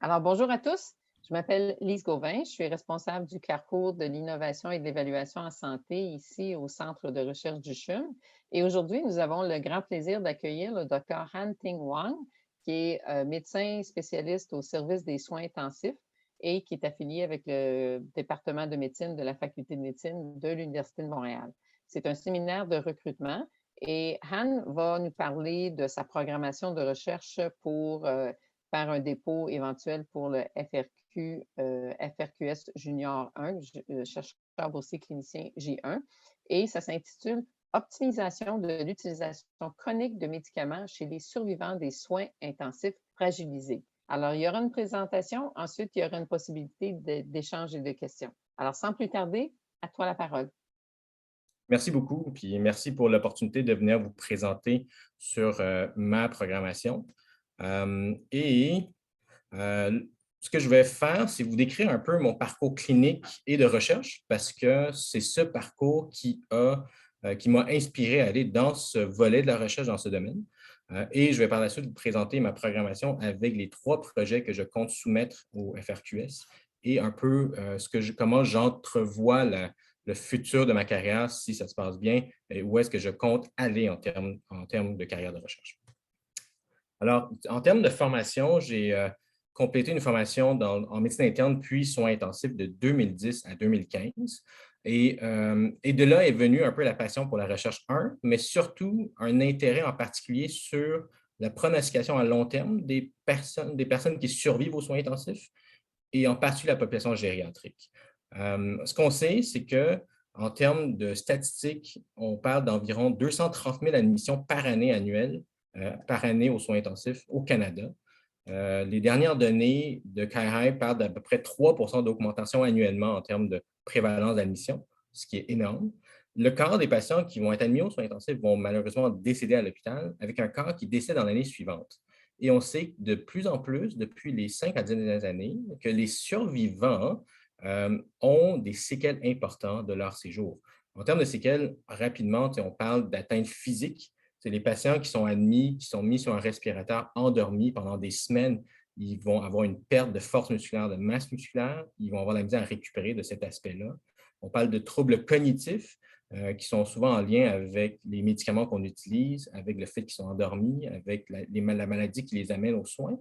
Alors, bonjour à tous. Je m'appelle Lise Gauvin. Je suis responsable du carrefour de l'innovation et de l'évaluation en santé ici au Centre de recherche du CHUM. Et aujourd'hui, nous avons le grand plaisir d'accueillir le Dr. Han Ting Wang, qui est médecin spécialiste au service des soins intensifs et qui est affilié avec le département de médecine de la Faculté de médecine de l'Université de Montréal. C'est un séminaire de recrutement et Han va nous parler de sa programmation de recherche pour faire un dépôt éventuel pour le FRQS Junior 1, chercheur boursier clinicien J1, et ça s'intitule Optimisation de l'utilisation chronique de médicaments chez les survivants des soins intensifs fragilisés. Alors, il y aura une présentation, ensuite, il y aura une possibilité d'échange et de questions. Alors, sans plus tarder, à toi la parole. Merci beaucoup, puis merci pour l'opportunité de venir vous présenter sur ma programmation. Et ce que je vais faire, c'est vous décrire un peu mon parcours clinique et de recherche, parce que c'est ce parcours qui m'a inspiré à aller dans ce volet de la recherche dans ce domaine. Et je vais par la suite vous présenter ma programmation avec les 3 projets que je compte soumettre au FRQS et un peu comment j'entrevois le futur de ma carrière, si ça se passe bien, et où est-ce que je compte aller en termes de carrière de recherche. Alors, en termes de formation, j'ai complété une formation en médecine interne puis soins intensifs de 2010 à 2015. Et de là est venue un peu la passion pour la recherche 1, mais surtout un intérêt en particulier sur la pronostication à long terme des personnes qui survivent aux soins intensifs et en particulier la population gériatrique. Ce qu'on sait, c'est qu'en termes de statistiques, on parle d'environ 230 000 admissions par année annuelle, par année aux soins intensifs au Canada. Les dernières données de CAIHI parlent d'à peu près 3 d'augmentation annuellement en termes de prévalence d'admission, ce qui est énorme. Le quart des patients qui vont être admis aux soins intensifs vont malheureusement décéder à l'hôpital, avec un quart qui décède dans l'année suivante. Et on sait de plus en plus, depuis les 5 à 10 dernières années, que les survivants ont des séquelles importantes de leur séjour. En termes de séquelles, rapidement, on parle d'atteinte physique. C'est les patients qui sont admis, qui sont mis sur un respirateur endormis pendant des semaines. Ils vont avoir une perte de force musculaire, de masse musculaire. Ils vont avoir la misère à récupérer de cet aspect-là. On parle de troubles cognitifs qui sont souvent en lien avec les médicaments qu'on utilise, avec le fait qu'ils sont endormis, avec la maladie qui les amène aux soins.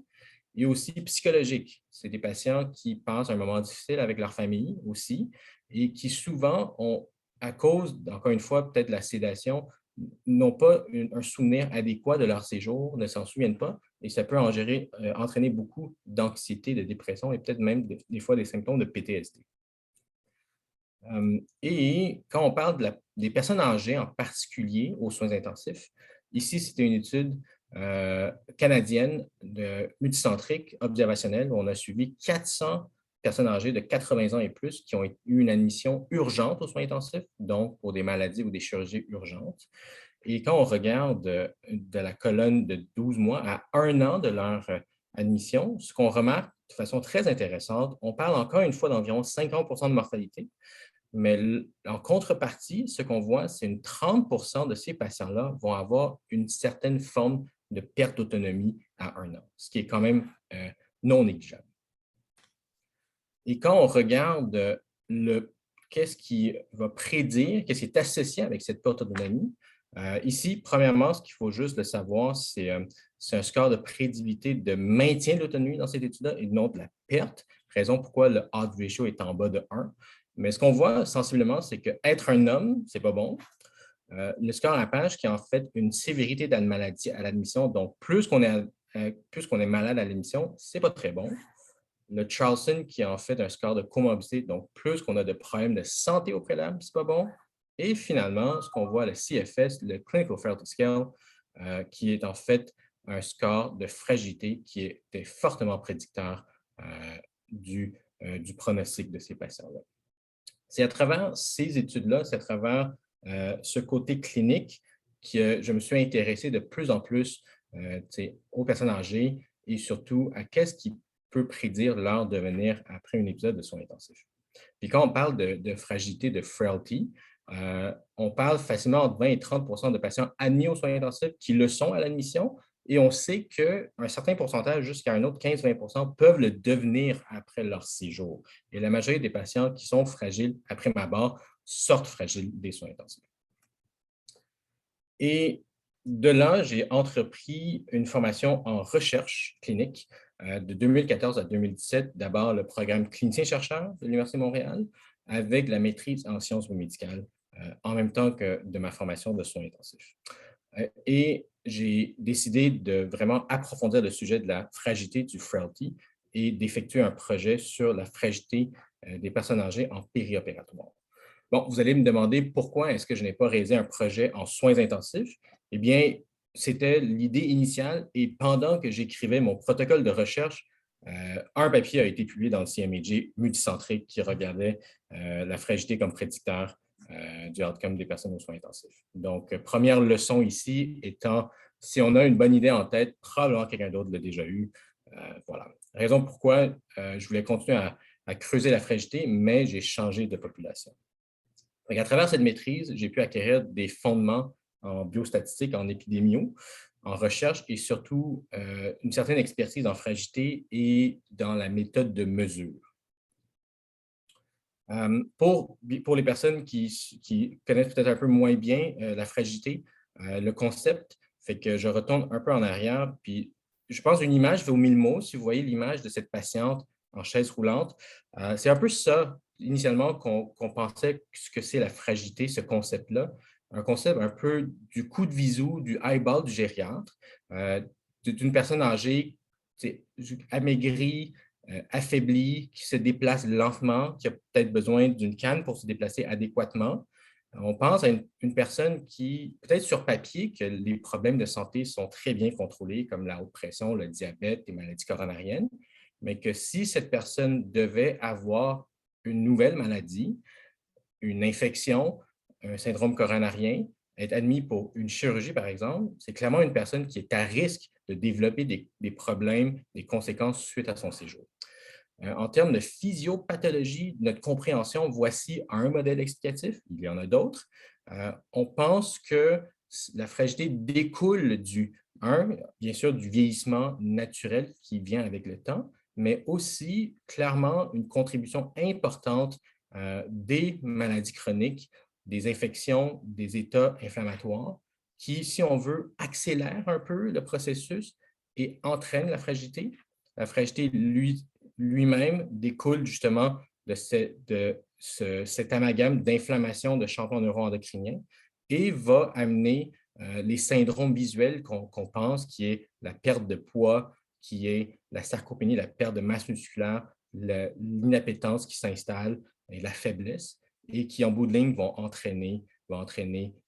Et aussi psychologique. C'est des patients qui passent un moment difficile avec leur famille aussi et qui souvent ont, à cause, encore une fois, peut-être la sédation, n'ont pas un souvenir adéquat de leur séjour, ne s'en souviennent pas, et ça peut entraîner beaucoup d'anxiété, de dépression et peut-être même des fois des symptômes de PTSD. Et quand on parle des personnes âgées en particulier aux soins intensifs, ici, c'était une étude canadienne multicentrique observationnelle où on a suivi 400 personnes âgées de 80 ans et plus qui ont eu une admission urgente aux soins intensifs, donc pour des maladies ou des chirurgies urgentes. Et quand on regarde de la colonne de 12 mois à 1 an de leur admission, ce qu'on remarque de façon très intéressante, on parle encore une fois d'environ 50 de mortalité, mais en contrepartie, ce qu'on voit, c'est une 30 de ces patients-là vont avoir une certaine forme de perte d'autonomie à 1 an, ce qui est quand même non négligeable. Et quand on regarde qu'est-ce qui va prédire, qu'est-ce qui est associé avec cette perte d'autonomie, ici, premièrement, ce qu'il faut juste le savoir, c'est un score de prédictibilité de maintien de l'autonomie dans cette étude-là et non de la perte, raison pourquoi le odds ratio est en bas de 1. Mais ce qu'on voit sensiblement, c'est qu'être un homme, c'est pas bon. Le score Apache, qui est en fait une sévérité de la maladie à l'admission, donc plus qu'on est malade à l'admission, c'est pas très bon. Le Charlson, qui est en fait un score de comorbidité, donc plus qu'on a de problèmes de santé au préalable, c'est pas bon. Et finalement, ce qu'on voit, le CFS, le Clinical Frailty Scale, qui est en fait un score de fragilité qui était fortement prédicteur du pronostic de ces patients-là. C'est à travers ces études-là, c'est à travers ce côté clinique que je me suis intéressé de plus en plus aux personnes âgées et surtout à qu'est-ce qui peut prédire leur devenir après un épisode de soins intensifs. Puis quand on parle de fragilité, de frailty, on parle facilement entre 20 et 30 de patients admis aux soins intensifs qui le sont à l'admission, Et on sait qu'un certain pourcentage, jusqu'à un autre 15-20 peuvent le devenir après leur séjour. Et la majorité des patients qui sont fragiles après ma barre sortent fragiles des soins intensifs. Et de là, j'ai entrepris une formation en recherche clinique de 2014 à 2017. D'abord, le programme clinicien-chercheur de l'Université de Montréal avec la maîtrise en sciences biomédicales en même temps que de ma formation de soins intensifs. Et j'ai décidé de vraiment approfondir le sujet de la fragilité du frailty et d'effectuer un projet sur la fragilité des personnes âgées en périopératoire. Bon, vous allez me demander pourquoi est-ce que je n'ai pas réalisé un projet en soins intensifs? Eh bien, c'était l'idée initiale et pendant que j'écrivais mon protocole de recherche, un papier a été publié dans le CMAJ multicentrique qui regardait la fragilité comme prédicteur du outcome des personnes aux soins intensifs. Donc, première leçon ici étant, si on a une bonne idée en tête, probablement quelqu'un d'autre l'a déjà eu. Voilà. Raison pourquoi je voulais continuer à creuser la fragilité, mais j'ai changé de population. À travers cette maîtrise, j'ai pu acquérir des fondements en biostatistique, en épidémio, en recherche et surtout une certaine expertise en fragilité et dans la méthode de mesure. Pour les personnes qui connaissent peut-être un peu moins bien la fragilité, le concept fait que je retourne un peu en arrière, puis je pense une image vaut 1000 mots. Si vous voyez l'image de cette patiente en chaise roulante, c'est un peu ça, initialement, qu'on pensait ce que c'est la fragilité, ce concept-là. Un concept un peu du coup de visou, du eyeball du gériatre, d'une personne âgée amaigrie, affaibli, qui se déplace lentement, qui a peut-être besoin d'une canne pour se déplacer adéquatement. On pense à une personne qui, peut-être sur papier, que les problèmes de santé sont très bien contrôlés, comme la haute pression, le diabète, les maladies coronariennes, mais que si cette personne devait avoir une nouvelle maladie, une infection, un syndrome coronarien, être admis pour une chirurgie, par exemple, c'est clairement une personne qui est à risque de développer des problèmes, des conséquences suite à son séjour. En termes de physiopathologie, notre compréhension, voici un modèle explicatif, il y en a d'autres. On pense que la fragilité découle bien sûr, du vieillissement naturel qui vient avec le temps, mais aussi clairement une contribution importante des maladies chroniques, des infections, des états inflammatoires qui, si on veut, accélèrent un peu le processus et entraînent la fragilité. La fragilité, lui-même découle justement de cet amalgame d'inflammation de champignons neuroendocriniens et va amener les syndromes visuels qu'on pense, qui est la perte de poids, qui est la sarcopénie, la perte de masse musculaire, l'inappétence qui s'installe et la faiblesse, et qui en bout de ligne vont entraîner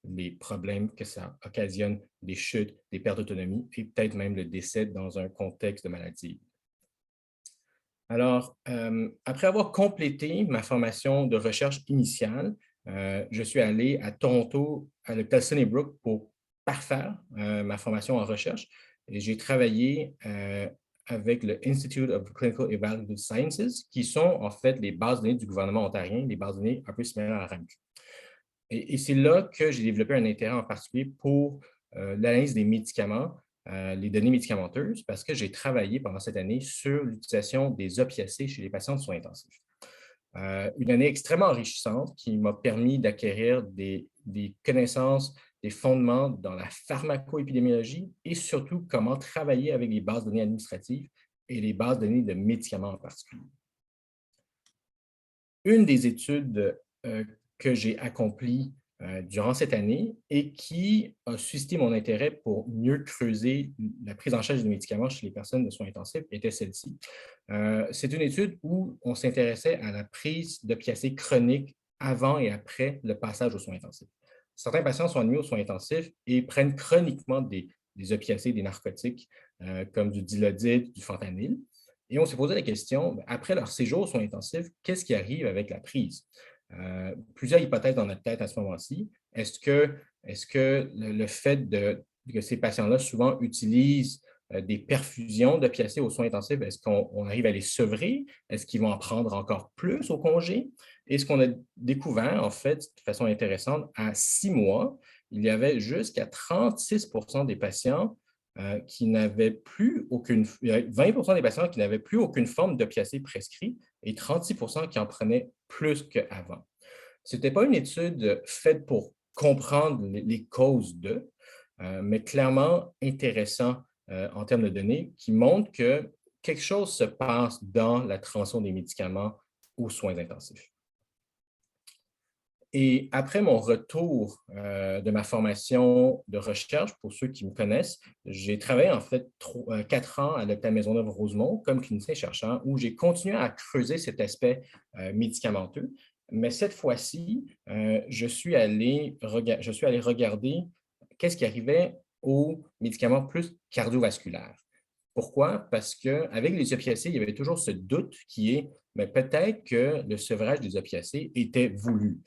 les problèmes que ça occasionne, des chutes, des pertes d'autonomie et peut-être même le décès dans un contexte de maladie. Alors, après avoir complété ma formation de recherche initiale, je suis allé à Toronto, à l'hôpital Sunnybrook, pour parfaire ma formation en recherche. Et j'ai travaillé avec le Institute of Clinical Evaluative Sciences, qui sont en fait les bases de données du gouvernement ontarien, des bases de données un peu similaires à RAMQ. Et c'est là que j'ai développé un intérêt en particulier pour l'analyse des médicaments, les données médicamenteuses, parce que j'ai travaillé pendant cette année sur l'utilisation des opiacés chez les patients de soins intensifs. Une année extrêmement enrichissante qui m'a permis d'acquérir des connaissances, des fondements dans la pharmacoépidémiologie et surtout comment travailler avec les bases de données administratives et les bases de données de médicaments en particulier. Une des études que j'ai accomplies durant cette année et qui a suscité mon intérêt pour mieux creuser la prise en charge des médicaments chez les personnes de soins intensifs était celle-ci. C'est une étude où on s'intéressait à la prise d'opiacés chroniques avant et après le passage aux soins intensifs. Certains patients sont admis aux soins intensifs et prennent chroniquement des opiacés, des narcotiques comme du dilodide, du fentanyl. Et on s'est posé la question, après leur séjour aux soins intensifs, qu'est-ce qui arrive avec la prise? Plusieurs hypothèses dans notre tête à ce moment-ci. Est-ce que le fait que ces patients-là souvent utilisent des perfusions d'opiacés aux soins intensifs, est-ce qu'on arrive à les sevrer? Est-ce qu'ils vont en prendre encore plus au congé? Et ce qu'on a découvert, en fait, de façon intéressante, à 6 mois, il y avait jusqu'à 36 des patients qui n'avaient plus aucune, 20 des patients qui n'avaient plus aucune forme d'opiacé prescrit et 36 qui en prenaient plus qu'avant. Ce n'était pas une étude faite pour comprendre les causes de, mais clairement intéressant en termes de données qui montrent que quelque chose se passe dans la transition des médicaments aux soins intensifs. Et après mon retour de ma formation de recherche, pour ceux qui me connaissent, j'ai travaillé en fait 4 ans à l'hôpital Maisonneuve-Rosemont comme clinicien chercheur où j'ai continué à creuser cet aspect médicamenteux. Mais cette fois-ci, je suis allé regarder qu'est-ce qui arrivait aux médicaments plus cardiovasculaires. Pourquoi? Parce qu'avec les opiacés, il y avait toujours ce doute qui est mais peut-être que le sevrage des opiacés était voulu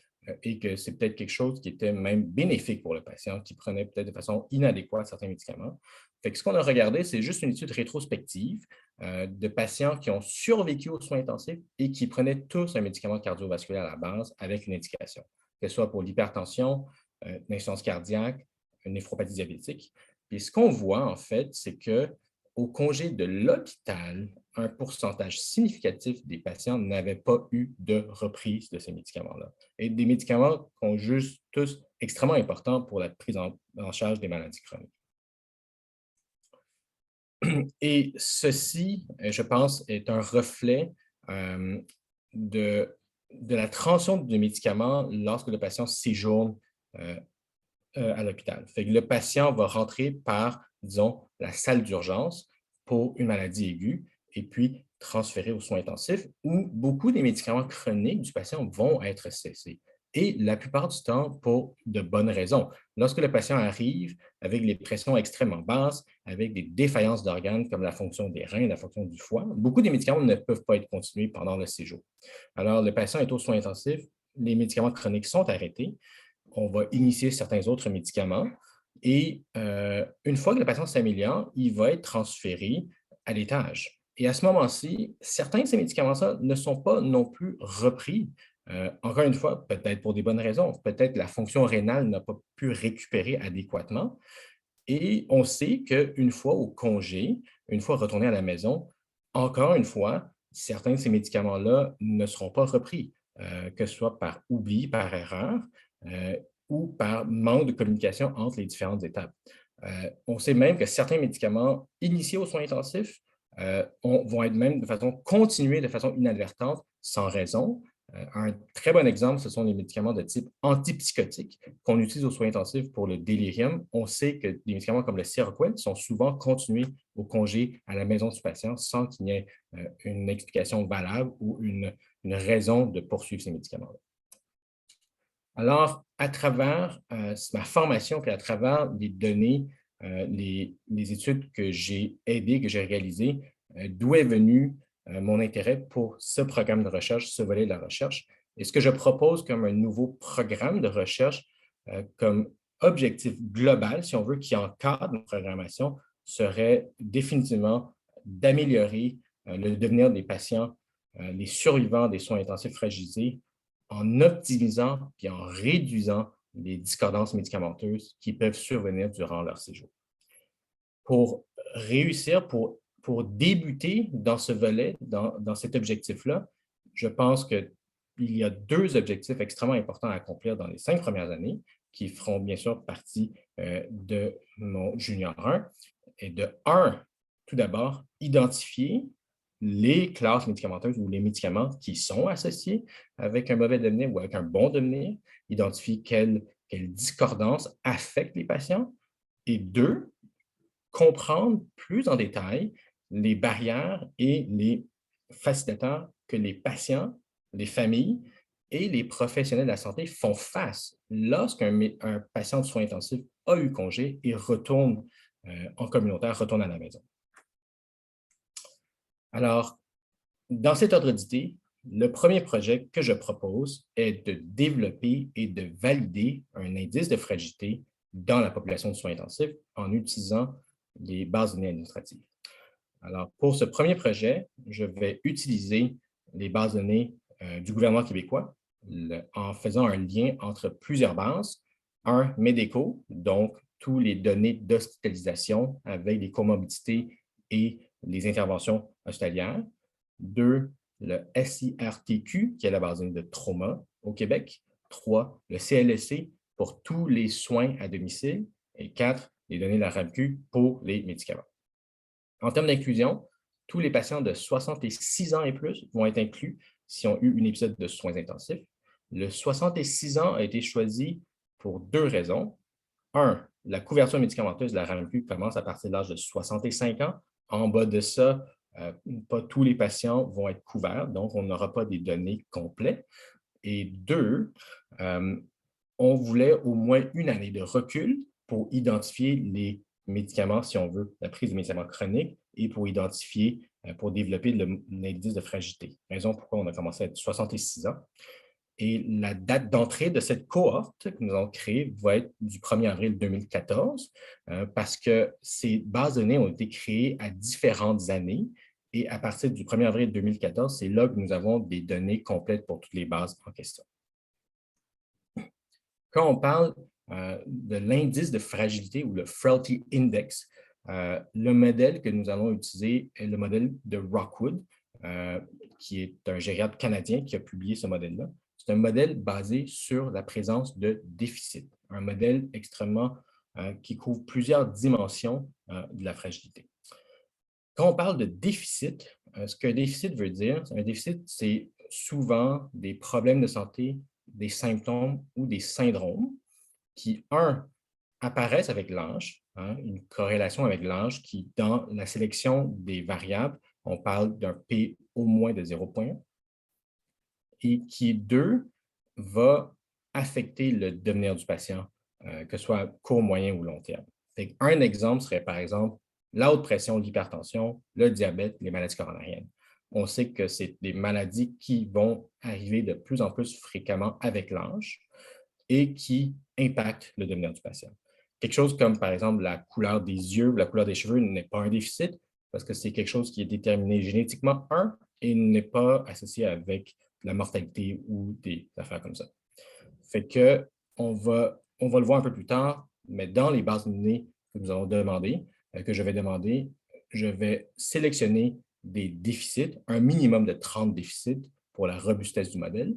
et que c'est peut-être quelque chose qui était même bénéfique pour le patient, qui prenait peut-être de façon inadéquate certains médicaments. Fait que ce qu'on a regardé, c'est juste une étude rétrospective de patients qui ont survécu aux soins intensifs et qui prenaient tous un médicament cardiovasculaire à la base avec une indication, que ce soit pour l'hypertension, l'insuffisance cardiaque, une néphropathie diabétique. Et ce qu'on voit, en fait, c'est que au congé de l'hôpital, un pourcentage significatif des patients n'avaient pas eu de reprise de ces médicaments-là. Et des médicaments qu'on juge tous extrêmement importants pour la prise en charge des maladies chroniques. Et ceci, je pense, est un reflet de la transition du médicament lorsque le patient séjourne à l'hôpital. Fait que le patient va rentrer par, disons, la salle d'urgence pour une maladie aiguë et puis transféré aux soins intensifs où beaucoup des médicaments chroniques du patient vont être cessés. Et la plupart du temps, pour de bonnes raisons. Lorsque le patient arrive avec les pressions extrêmement basses, avec des défaillances d'organes comme la fonction des reins, la fonction du foie, beaucoup des médicaments ne peuvent pas être continués pendant le séjour. Alors, le patient est aux soins intensifs, les médicaments chroniques sont arrêtés, on va initier certains autres médicaments et une fois que le patient s'améliore, il va être transféré à l'étage. Et à ce moment-ci, certains de ces médicaments-là ne sont pas non plus repris. Encore une fois, peut-être pour des bonnes raisons. Peut-être que la fonction rénale n'a pas pu récupérer adéquatement. Et on sait qu'une fois au congé, une fois retourné à la maison, encore une fois, certains de ces médicaments-là ne seront pas repris, que ce soit par oubli, par erreur, euh, ou par manque de communication entre les différentes étapes. On sait même que certains médicaments initiés aux soins intensifs vont être même de façon continuée, de façon inadvertante, sans raison. Un très bon exemple, ce sont les médicaments de type antipsychotique qu'on utilise aux soins intensifs pour le délirium. On sait que des médicaments comme le Seroquel sont souvent continués au congé à la maison du patient sans qu'il y ait une explication valable ou une raison de poursuivre ces médicaments-là. Alors, à travers ma formation et à travers les données, les études que j'ai aidées, que j'ai réalisées, d'où est venu mon intérêt pour ce programme de recherche, ce volet de la recherche. Et ce que je propose comme un nouveau programme de recherche, comme objectif global, si on veut, qui encadre notre programmation, serait définitivement d'améliorer le devenir des patients, les survivants des soins intensifs fragilisés, en optimisant et en réduisant les discordances médicamenteuses qui peuvent survenir durant leur séjour. Pour réussir, pour débuter dans ce volet, dans cet objectif-là, je pense qu'il y a 2 objectifs extrêmement importants à accomplir dans les 5 premières années qui feront bien sûr partie de mon Junior 1. Et de 1, tout d'abord, identifier les classes médicamenteuses ou les médicaments qui sont associés avec un mauvais devenir ou avec un bon devenir, identifier quelle discordance affecte les patients. Et 2, comprendre plus en détail les barrières et les facilitateurs que les patients, les familles et les professionnels de la santé font face lorsqu'un patient de soins intensifs a eu congé et retourne en communautaire, retourne à la maison. Alors, dans cet ordre d'idée, le premier projet que je propose est de développer et de valider un indice de fragilité dans la population de soins intensifs en utilisant les bases de données administratives. Alors, pour ce premier projet, je vais utiliser les bases de données du gouvernement québécois en faisant un lien entre plusieurs bases. Un, Medeco, donc toutes les données d'hospitalisation avec les comorbidités et les interventions hospitalières. 2, le SIRTQ, qui est la base de trauma au Québec. 3, le CLSC pour tous les soins à domicile. Et 4, les données de la RAMQ pour les médicaments. En termes d'inclusion, tous les patients de 66 ans et plus vont être inclus s'ils ont eu un épisode de soins intensifs. Le 66 ans a été choisi pour 2 raisons. 1, la couverture médicamenteuse de la RAMQ commence à partir de l'âge de 65 ans. En bas de ça, pas tous les patients vont être couverts, donc on n'aura pas des données complètes. Et 2, on voulait au moins une année de recul pour identifier les médicaments, si on veut, la prise de médicaments chroniques et pour identifier, pour développer l'indice de fragilité. Raison pourquoi on a commencé à être 66 ans. Et la date d'entrée de cette cohorte que nous avons créée va être du 1er avril 2014 parce que ces bases de données ont été créées à différentes années. Et à partir du 1er avril 2014, c'est là que nous avons des données complètes pour toutes les bases en question. Quand on parle de l'indice de fragilité ou le Frailty Index, le modèle que nous allons utiliser est le modèle de Rockwood, qui est un gériatre canadien qui a publié ce modèle-là. C'est un modèle basé sur la présence de déficits, un modèle extrêmement qui couvre plusieurs dimensions de la fragilité. Quand on parle de déficit, ce qu'un déficit veut dire, un déficit, c'est souvent des problèmes de santé, des symptômes ou des syndromes qui, apparaissent avec l'âge, une corrélation avec l'âge qui, dans la sélection des variables, on parle d'un P au moins de 0,1 et qui, 2, va affecter le devenir du patient, que ce soit à court, moyen ou long terme. Un exemple serait, par exemple, la haute pression, l'hypertension, le diabète, les maladies coronariennes. On sait que c'est des maladies qui vont arriver de plus en plus fréquemment avec l'âge et qui impactent le devenir du patient. Quelque chose comme, par exemple, la couleur des yeux ou la couleur des cheveux n'est pas un déficit parce que c'est quelque chose qui est déterminé génétiquement, et n'est pas associé avec la mortalité ou des affaires comme ça. Fait que on va le voir un peu plus tard, mais dans les bases de données que nous avons demandées, que je vais demander, je vais sélectionner des déficits, un minimum de 30 déficits pour la robustesse du modèle.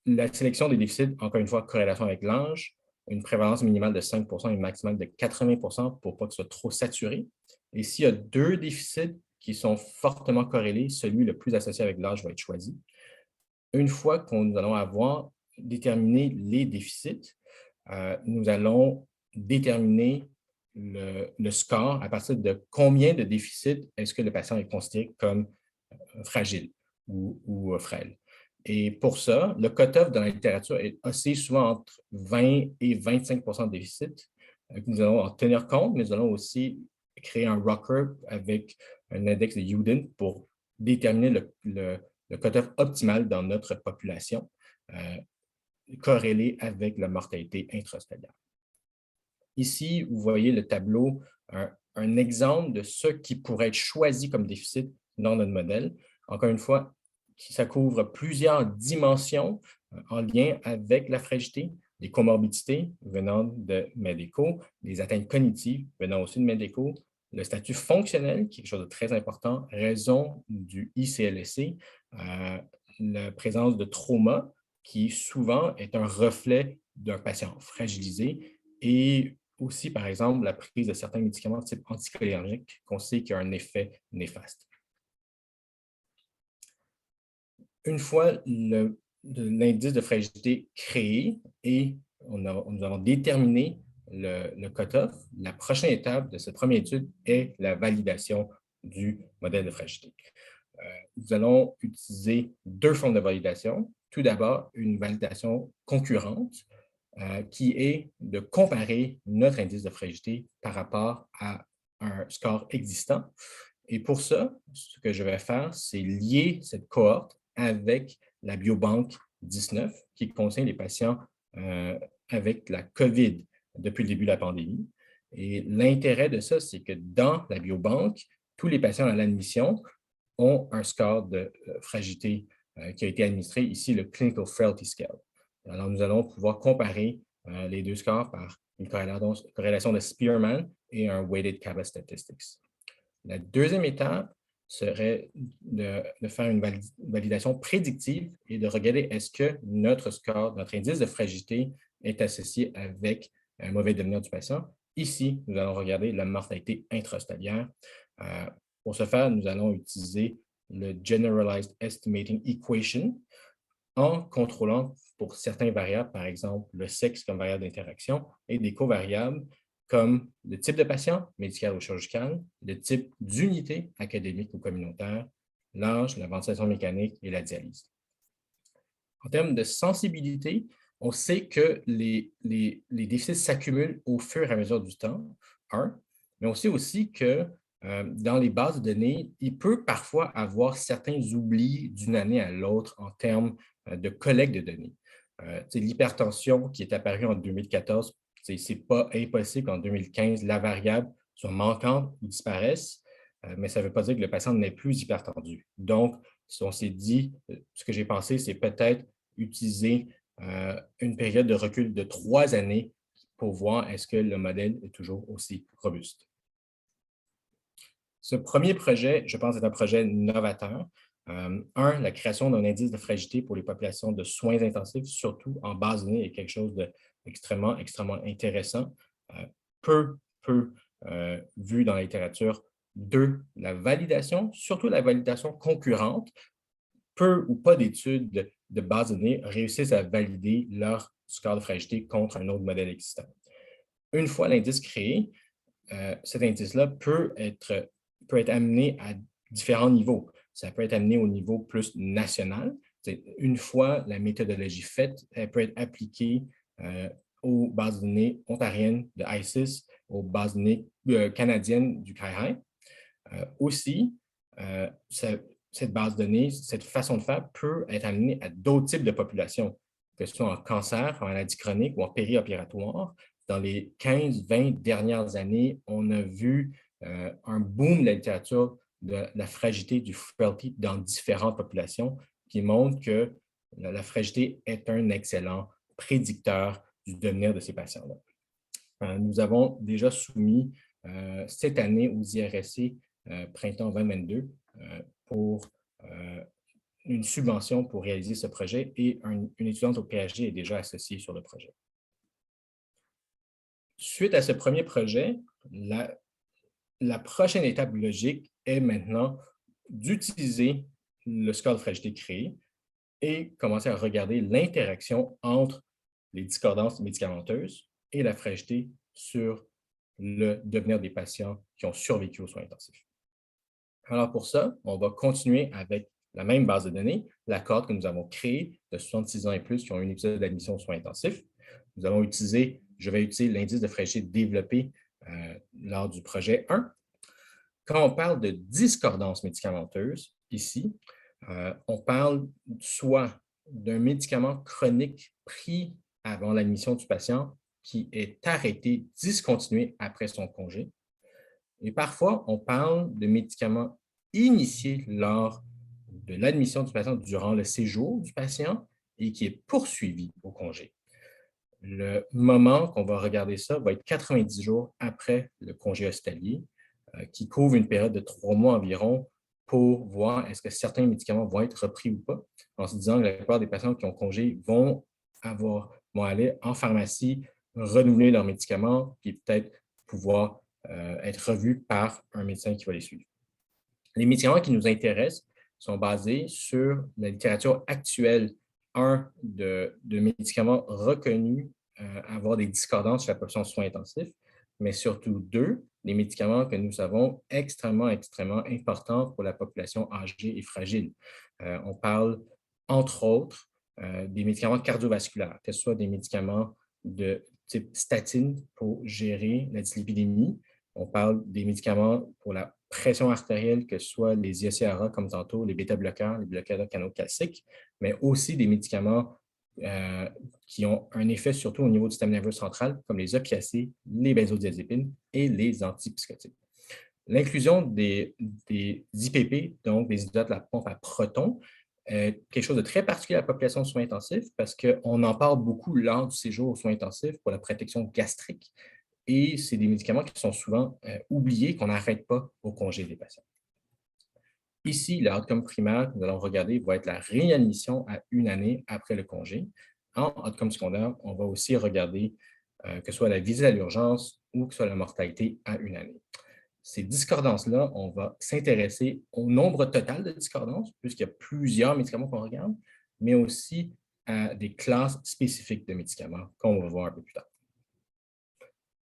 La sélection des déficits, encore une fois, corrélation avec l'âge, une prévalence minimale de 5 et maximale de 80 pour pas que ce soit trop saturé. Et s'il y a 2 déficits qui sont fortement corrélés, celui le plus associé avec l'âge va être choisi. Une fois que nous allons avoir déterminé les déficits, nous allons déterminer le score à partir de combien de déficits est-ce que le patient est considéré comme fragile ou frêle. Et pour ça, le cut-off dans la littérature est assez souvent entre 20 et 25 de déficit. Nous allons en tenir compte, mais nous allons aussi créer un rocker avec un index de Uden pour déterminer le cut-off optimal dans notre population, corrélé avec la mortalité intra-hospitalière. Ici, vous voyez le tableau, un exemple de ce qui pourrait être choisi comme déficit dans notre modèle. Encore une fois, ça couvre plusieurs dimensions en lien avec la fragilité, les comorbidités venant de médicaux, les atteintes cognitives venant aussi de médicaux, le statut fonctionnel, qui est quelque chose de très important, raison du ICLSC, la présence de trauma, qui souvent est un reflet d'un patient fragilisé, et aussi, par exemple, la prise de certains médicaments de type anticholinergique qu'on sait qu'il y a un effet néfaste. Une fois l'indice de fragilité créé et nous avons déterminé le cut-off, la prochaine étape de cette première étude est la validation du modèle de fragilité. Nous allons utiliser 2 formes de validation. Tout d'abord, une validation concurrente qui est de comparer notre indice de fragilité par rapport à un score existant. Et pour ça, ce que je vais faire, c'est lier cette cohorte avec la biobanque 19 qui contient les patients avec la COVID depuis le début de la pandémie. Et l'intérêt de ça, c'est que dans la biobanque, tous les patients à l'admission ont un score de fragilité qui a été administré ici, le Clinical Frailty Scale. Alors, nous allons pouvoir comparer les deux scores par une corrélation de Spearman et un Weighted Cabot Statistics. La deuxième étape serait de faire une validation prédictive et de regarder est-ce que notre score, notre indice de fragilité est associé avec un mauvais devenir du patient. Ici, nous allons regarder la mortalité intrahospitalière. Pour ce faire, nous allons utiliser le Generalized Estimating Equation en contrôlant pour certains variables, par exemple le sexe comme variable d'interaction et des covariables comme le type de patient, médical ou chirurgical, le type d'unité académique ou communautaire, l'âge, la ventilation mécanique et la dialyse. En termes de sensibilité, on sait que les déficits s'accumulent au fur et à mesure du temps, mais on sait aussi que dans les bases de données, il peut parfois avoir certains oublis d'une année à l'autre en termes de collecte de données. L'hypertension qui est apparue en 2014, ce n'est pas impossible qu'en 2015, la variable soit manquante ou disparaisse, mais ça ne veut pas dire que le patient n'est plus hypertendu. Donc, si on s'est dit, ce que j'ai pensé, c'est peut-être utiliser une période de recul de 3 années pour voir est-ce que le modèle est toujours aussi robuste. Ce premier projet, je pense, est un projet novateur. La création d'un indice de fragilité pour les populations de soins intensifs, surtout en base de données, est quelque chose d'extrêmement, extrêmement intéressant, peu vu dans la littérature. 2, la validation, surtout la validation concurrente. Peu ou pas d'études de base de données réussissent à valider leur score de fragilité contre un autre modèle existant. Une fois l'indice créé, cet indice-là peut être amené à différents niveaux. Ça peut être amené au niveau plus national. Une fois la méthodologie faite, elle peut être appliquée aux bases de données ontariennes de ICIS, aux bases de données canadiennes du CAIHI. Aussi, cette base de données, cette façon de faire peut être amenée à d'autres types de populations, que ce soit en cancer, en maladie chronique ou en périopératoire. Dans les 15-20 dernières années, on a vu un boom de la littérature de la fragilité du frailty dans différentes populations qui montre que la fragilité est un excellent prédicteur du devenir de ces patients-là. Nous avons déjà soumis cette année aux IRSC printemps 2022 pour une subvention pour réaliser ce projet et une étudiante au PhD est déjà associée sur le projet. Suite à ce premier projet, la prochaine étape logique est maintenant d'utiliser le score de fragilité créé et commencer à regarder l'interaction entre les discordances médicamenteuses et la fragilité sur le devenir des patients qui ont survécu aux soins intensifs. Alors pour ça, on va continuer avec la même base de données, la cohorte que nous avons créée de 66 ans et plus qui ont eu un épisode d'admission aux soins intensifs. Je vais utiliser l'indice de fragilité développé lors du projet 1. Quand on parle de discordance médicamenteuse, ici, on parle soit d'un médicament chronique pris avant l'admission du patient qui est arrêté, discontinué après son congé. Et parfois, on parle de médicaments initiés lors de l'admission du patient durant le séjour du patient et qui est poursuivi au congé. Le moment qu'on va regarder ça va être 90 jours après le congé hospitalier, qui couvre une période de 3 mois environ pour voir est-ce que certains médicaments vont être repris ou pas, en se disant que la plupart des patients qui ont congé vont aller en pharmacie, renouveler leurs médicaments, puis peut-être pouvoir être revus par un médecin qui va les suivre. Les médicaments qui nous intéressent sont basés sur la littérature actuelle, de médicaments reconnus avoir des discordances sur la population de soins intensifs, mais surtout 2, des médicaments que nous savons extrêmement importants pour la population âgée et fragile. On parle, entre autres, des médicaments cardiovasculaires, que ce soit des médicaments de type statine pour gérer la dyslipidémie. On parle des médicaments pour la pression artérielle, que ce soit les IOCRA comme tantôt, les bêta-bloqueurs, les bloqueurs de canaux calciques, mais aussi des médicaments qui ont un effet surtout au niveau du système nerveux central, comme les opiacés, les benzodiazépines et les antipsychotiques. L'inclusion des IPP, donc des inhibiteurs de la pompe à protons, quelque chose de très particulier à la population de soins intensifs parce qu'on en parle beaucoup lors du séjour aux soins intensifs pour la protection gastrique et c'est des médicaments qui sont souvent oubliés, qu'on n'arrête pas au congé des patients. Ici, le outcome primaire que nous allons regarder va être la réadmission à 1 année après le congé. En outcome secondaire, on va aussi regarder que ce soit la visite à l'urgence ou que ce soit la mortalité à 1 année. Ces discordances-là, on va s'intéresser au nombre total de discordances, puisqu'il y a plusieurs médicaments qu'on regarde, mais aussi à des classes spécifiques de médicaments qu'on va voir un peu plus tard.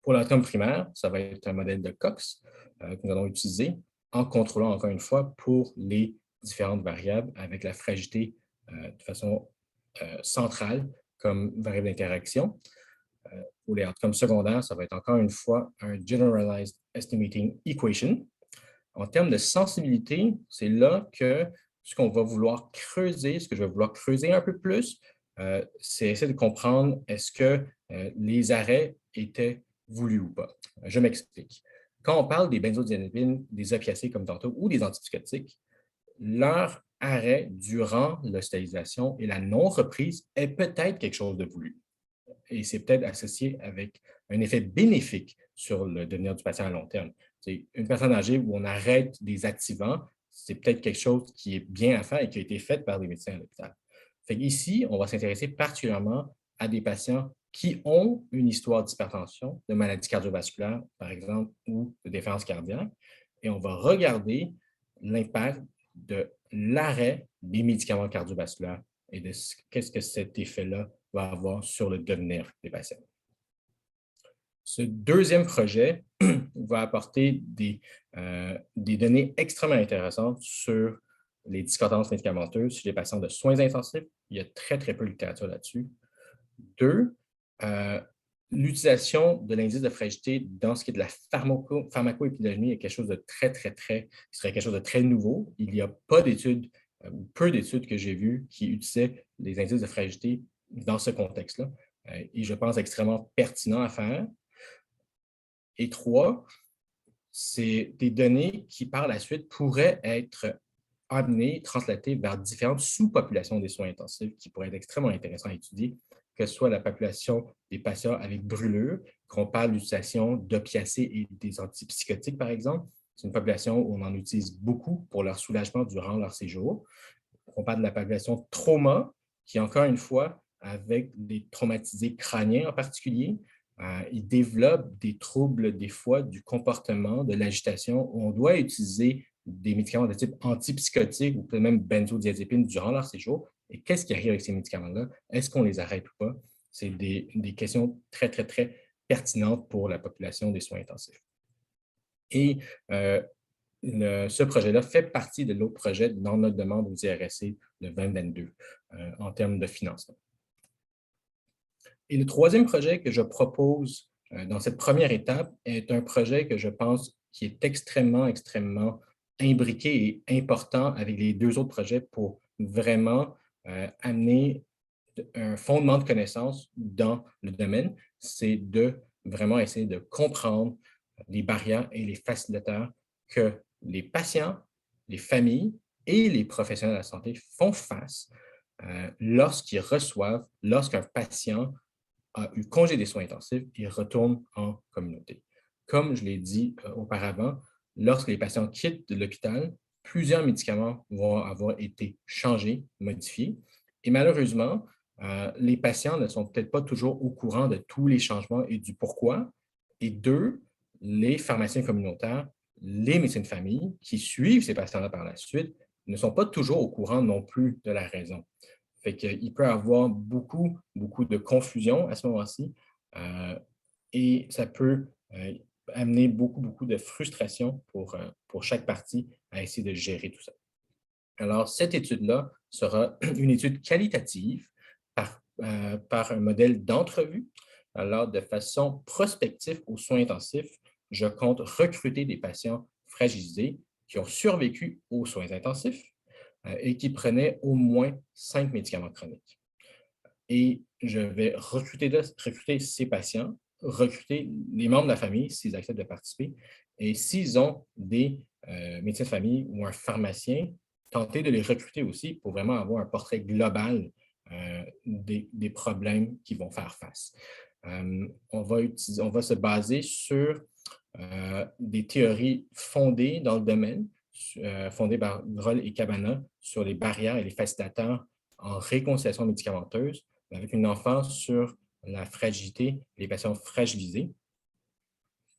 Pour l'atome primaire, ça va être un modèle de Cox que nous allons utiliser en contrôlant encore une fois pour les différentes variables avec la fragilité de façon centrale comme variable d'interaction. Pour les outcomes secondaires, ça va être encore une fois un Generalized Estimating Equation. En termes de sensibilité, c'est là que ce qu'on va vouloir creuser, ce que je vais vouloir creuser un peu plus, c'est essayer de comprendre est-ce que les arrêts étaient voulus ou pas. Je m'explique. Quand on parle des benzodiazépines, des opiacés comme tantôt ou des antipsychotiques, leur arrêt durant l'hospitalisation et la non-reprise est peut-être quelque chose de voulu et c'est peut-être associé avec un effet bénéfique sur le devenir du patient à long terme. C'est une personne âgée où on arrête des activants, c'est peut-être quelque chose qui est bien à faire et qui a été fait par les médecins à l'hôpital. Ici, on va s'intéresser particulièrement à des patients qui ont une histoire d'hypertension, de maladie cardiovasculaire, par exemple, ou de défaillance cardiaque, et on va regarder l'impact de l'arrêt des médicaments cardiovasculaires et de qu'est-ce que cet effet-là va avoir sur le devenir des patients. Ce deuxième projet va apporter des données extrêmement intéressantes sur les discordances médicamenteuses chez les patients de soins intensifs. Il y a très, très peu de littérature là-dessus. Deux, l'utilisation de l'indice de fragilité dans ce qui est de la pharmacoépidémie est quelque chose de serait quelque chose de très nouveau. Il n'y a pas d'études, ou peu d'études que j'ai vues qui utilisaient les indices de fragilité dans ce contexte-là. Et je pense extrêmement pertinent à faire. Et trois, c'est des données qui, par la suite, pourraient être amenées, translatées vers différentes sous-populations des soins intensifs qui pourraient être extrêmement intéressantes à étudier, que ce soit la population des patients avec brûlure, qu'on parle d'utilisation d'opiacés et des antipsychotiques, par exemple. C'est une population où on en utilise beaucoup pour leur soulagement durant leur séjour. On parle de la population trauma, qui, encore une fois, avec des traumatisés crâniens en particulier, ils développent des troubles, des fois, du comportement, de l'agitation, où on doit utiliser des médicaments de type antipsychotique ou peut-être même benzodiazépines durant leur séjour. Et qu'est-ce qui arrive avec ces médicaments-là? Est-ce qu'on les arrête ou pas? C'est des questions très, très, très pertinentes pour la population des soins intensifs. Et ce projet-là fait partie de l'autre projet dans notre demande aux IRSC de 2022 en termes de financement. Et le troisième projet que je propose dans cette première étape est un projet que je pense qui est extrêmement, extrêmement imbriqué et important avec les deux autres projets pour vraiment amener un fondement de connaissances dans le domaine. C'est de vraiment essayer de comprendre les barrières et les facilitateurs que les patients, les familles et les professionnels de la santé font face lorsqu'un patient a eu congé des soins intensifs et retourne en communauté. Comme je l'ai dit auparavant, lorsque les patients quittent l'hôpital, plusieurs médicaments vont avoir été changés, modifiés. Et malheureusement, les patients ne sont peut-être pas toujours au courant de tous les changements et du pourquoi. Et deux, les pharmaciens communautaires, les médecins de famille qui suivent ces patients-là par la suite ne sont pas toujours au courant non plus de la raison. Fait qu'il peut y avoir beaucoup, beaucoup de confusion à ce moment-ci et ça peut amener beaucoup, beaucoup de frustration pour chaque partie à essayer de gérer tout ça. Alors, cette étude-là sera une étude qualitative par un modèle d'entrevue. Alors, de façon prospective aux soins intensifs, je compte recruter des patients fragilisés qui ont survécu aux soins intensifs et qui prenaient au moins 5 médicaments chroniques. Et je vais recruter ces patients, recruter les membres de la famille s'ils acceptent de participer. Et s'ils ont des médecins de famille ou un pharmacien tenter de les recruter aussi pour vraiment avoir un portrait global des problèmes qu'ils vont faire face. On va se baser sur des théories fondées dans le domaine, fondées par Groll et Cabana sur les barrières et les facilitateurs en réconciliation médicamenteuse, avec une emphase sur la fragilité, les patients fragilisés.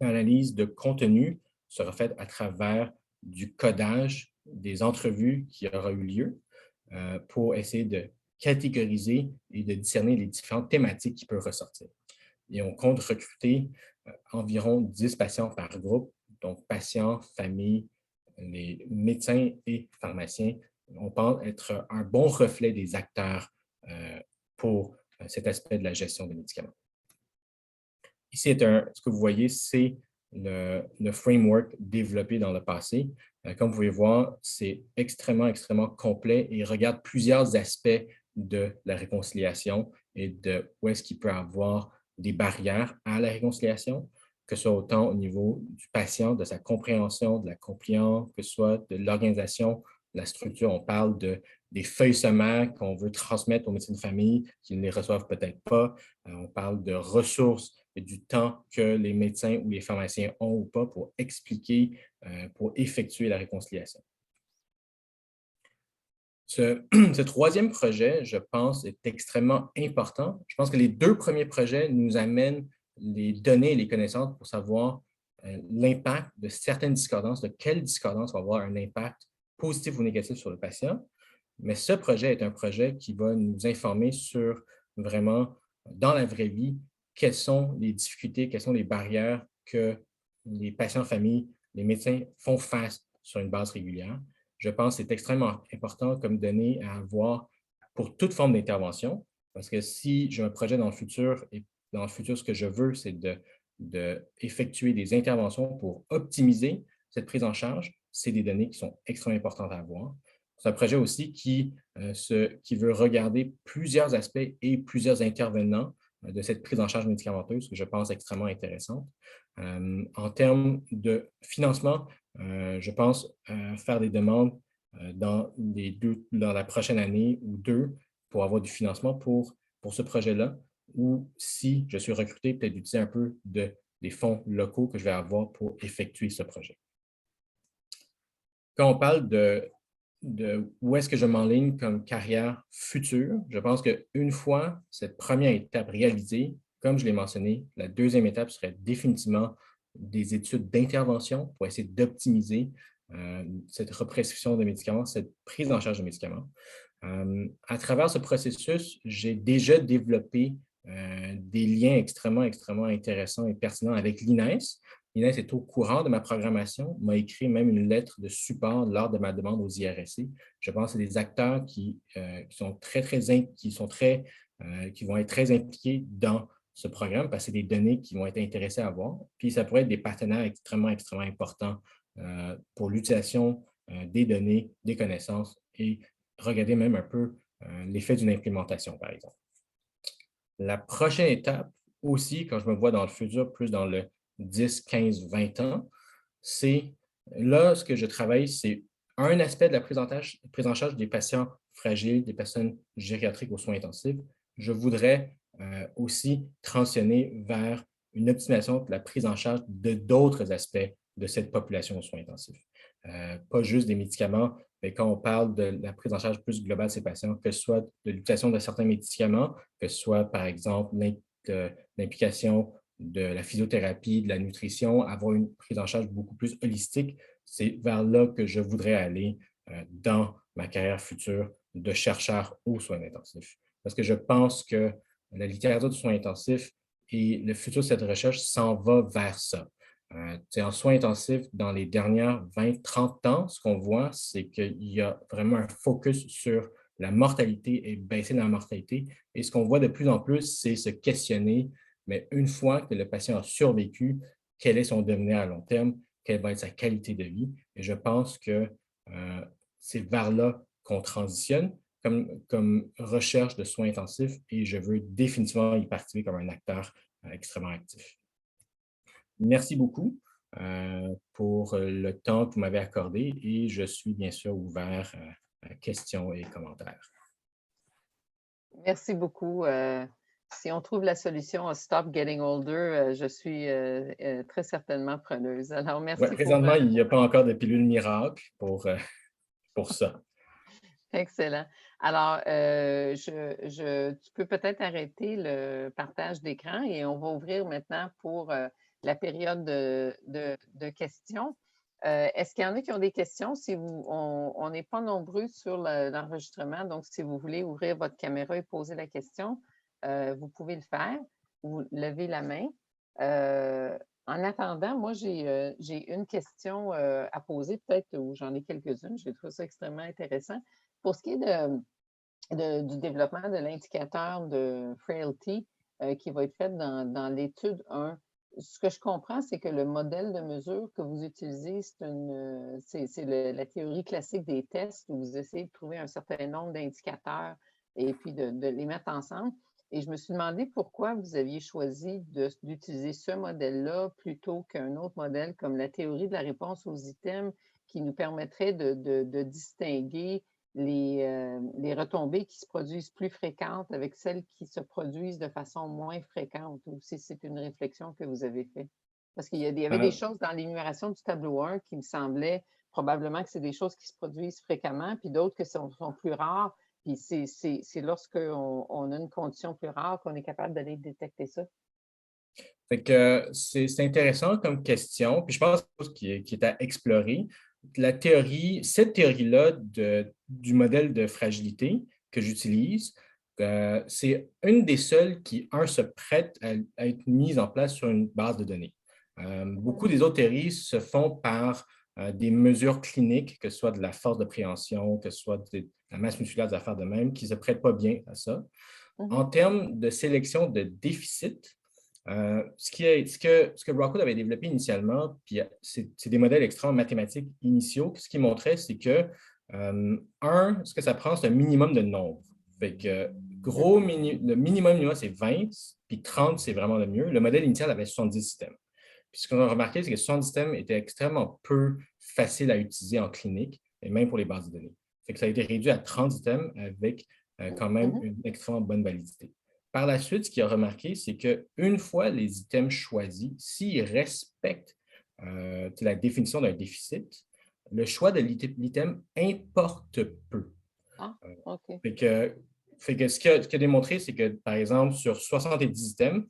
L'analyse de contenu sera faite à travers du codage des entrevues qui aura eu lieu pour essayer de catégoriser et de discerner les différentes thématiques qui peuvent ressortir. Et on compte recruter environ 10 patients par groupe, donc patients, familles, les médecins et pharmaciens. On pense être un bon reflet des acteurs pour cet aspect de la gestion des médicaments. Ici, ce que vous voyez, c'est le framework développé dans le passé. Comme vous pouvez voir, c'est extrêmement complet et regarde plusieurs aspects de la réconciliation et de où est-ce qu'il peut y avoir des barrières à la réconciliation, que ce soit autant au niveau du patient, de sa compréhension, de la compliance, que ce soit de l'organisation, de la structure. On parle des feuilles sommaires qu'on veut transmettre aux médecins de famille qui ne les reçoivent peut-être pas. On parle de ressources et du temps que les médecins ou les pharmaciens ont ou pas pour expliquer, pour effectuer la réconciliation. Ce troisième projet, je pense, est extrêmement important. Je pense que les 2 premiers projets nous amènent les données et les connaissances pour savoir l'impact de certaines discordances, de quelle discordance va avoir un impact positif ou négatif sur le patient. Mais ce projet est un projet qui va nous informer sur vraiment, dans la vraie vie, quelles sont les difficultés, quelles sont les barrières que les patients, familles, les médecins font face sur une base régulière. Je pense que c'est extrêmement important comme données à avoir pour toute forme d'intervention, parce que si j'ai un projet dans le futur, et dans le futur, ce que je veux, c'est d'effectuer des interventions pour optimiser cette prise en charge, c'est des données qui sont extrêmement importantes à avoir. C'est un projet aussi qui veut regarder plusieurs aspects et plusieurs intervenants de cette prise en charge médicamenteuse que je pense extrêmement intéressante. En termes de financement, je pense faire des demandes dans la prochaine année ou 2 pour avoir du financement pour ce projet-là, ou si je suis recruté, peut-être d'utiliser un peu des fonds locaux que je vais avoir pour effectuer ce projet. Quand on parle de où est-ce que je m'enligne comme carrière future, je pense qu'une fois cette première étape réalisée, comme je l'ai mentionné, la deuxième étape serait définitivement des études d'intervention pour essayer d'optimiser cette represcription de médicaments, cette prise en charge de médicaments. À travers ce processus, j'ai déjà développé des liens extrêmement intéressants et pertinents avec l'INES. L'INES est au courant de ma programmation, m'a écrit même une lettre de support lors de ma demande aux IRSC. Je pense que c'est des acteurs qui vont être très impliqués dans ce programme parce que c'est des données qui vont être intéressés à voir. Puis ça pourrait être des partenaires extrêmement importants pour l'utilisation des données, des connaissances et regarder même un peu l'effet d'une implémentation, par exemple. La prochaine étape aussi, quand je me vois dans le futur, plus dans le 10, 15, 20 ans, c'est là, ce que je travaille, c'est un aspect de la prise en charge des patients fragiles, des personnes gériatriques aux soins intensifs. Je voudrais aussi transitionner vers une optimisation de la prise en charge de d'autres aspects de cette population aux soins intensifs. Pas juste des médicaments, mais quand on parle de la prise en charge plus globale de ces patients, que ce soit de l'utilisation de certains médicaments, que ce soit par exemple l'implication de la physiothérapie, de la nutrition, avoir une prise en charge beaucoup plus holistique, c'est vers là que je voudrais aller dans ma carrière future de chercheur aux soins intensifs. Parce que je pense que la littérature du soin intensif et le futur de cette recherche s'en va vers ça. En soins intensifs, dans les dernières 20-30 ans, ce qu'on voit, c'est qu'il y a vraiment un focus sur la mortalité et baisser la mortalité. Et ce qu'on voit de plus en plus, c'est se questionner, mais une fois que le patient a survécu, quel est son devenir à long terme, quelle va être sa qualité de vie. Et je pense que c'est vers là qu'on transitionne comme recherche de soins intensifs et je veux définitivement y participer comme un acteur extrêmement actif. Merci beaucoup pour le temps que vous m'avez accordé et je suis bien sûr ouvert questions et commentaires. Merci beaucoup. Si on trouve la solution à Stop Getting Older, je suis très certainement preneuse. Alors, merci Ouais, présentement, il n'y a pas encore de pilule miracle pour ça. Excellent. Alors, tu peux peut-être arrêter le partage d'écran et on va ouvrir maintenant pour la période de questions. Est-ce qu'il y en a qui ont des questions? On n'est pas nombreux sur l'enregistrement, donc si vous voulez ouvrir votre caméra et poser la question, vous pouvez le faire. Vous levez la main. En attendant, moi, j'ai une question à poser, peut-être, ou j'en ai quelques-unes. J'ai trouvé ça extrêmement intéressant. Pour ce qui est du développement de l'indicateur de frailty qui va être fait dans l'étude 1, ce que je comprends, c'est que le modèle de mesure que vous utilisez, c'est la théorie classique des tests où vous essayez de trouver un certain nombre d'indicateurs et puis de les mettre ensemble. Et je me suis demandé pourquoi vous aviez choisi d'utiliser ce modèle-là plutôt qu'un autre modèle comme la théorie de la réponse aux items qui nous permettrait de distinguer les retombées qui se produisent plus fréquentes avec celles qui se produisent de façon moins fréquente, ou si c'est une réflexion que vous avez faite. Parce qu'il y avait des choses dans l'énumération du tableau 1 qui me semblaient probablement que c'est des choses qui se produisent fréquemment, puis d'autres que sont plus rares. Puis c'est lorsqu'on a une condition plus rare qu'on est capable d'aller détecter ça. Fait que c'est intéressant comme question, puis je pense que c'est quelque chose qui est à explorer. Cette théorie-là du modèle de fragilité que j'utilise, c'est une des seules qui, se prête à être mise en place sur une base de données. Beaucoup des autres théories se font par des mesures cliniques, que ce soit de la force de préhension, que ce soit de la masse musculaire des affaires de même, qui ne se prêtent pas bien à ça. En termes de sélection de déficit, ce que Rockwood avait développé initialement, puis c'est des modèles extrêmement mathématiques initiaux, ce qu'il montrait, c'est que ce que ça prend, c'est un minimum de nombre. Fait que le minimum, c'est 20, puis 30, c'est vraiment le mieux. Le modèle initial avait 70 systèmes. Puis ce qu'on a remarqué, c'est que 70 systèmes étaient extrêmement peu faciles à utiliser en clinique, et même pour les bases de données. Fait que ça a été réduit à 30 systèmes avec quand même une extrêmement bonne validité. Par la suite, ce qu'il a remarqué, c'est qu'une fois les items choisis, s'ils respectent la définition d'un déficit, le choix de l'item importe peu. Ah, OK. Fait que ce qu'il a démontré, c'est que, par exemple, sur 70 items,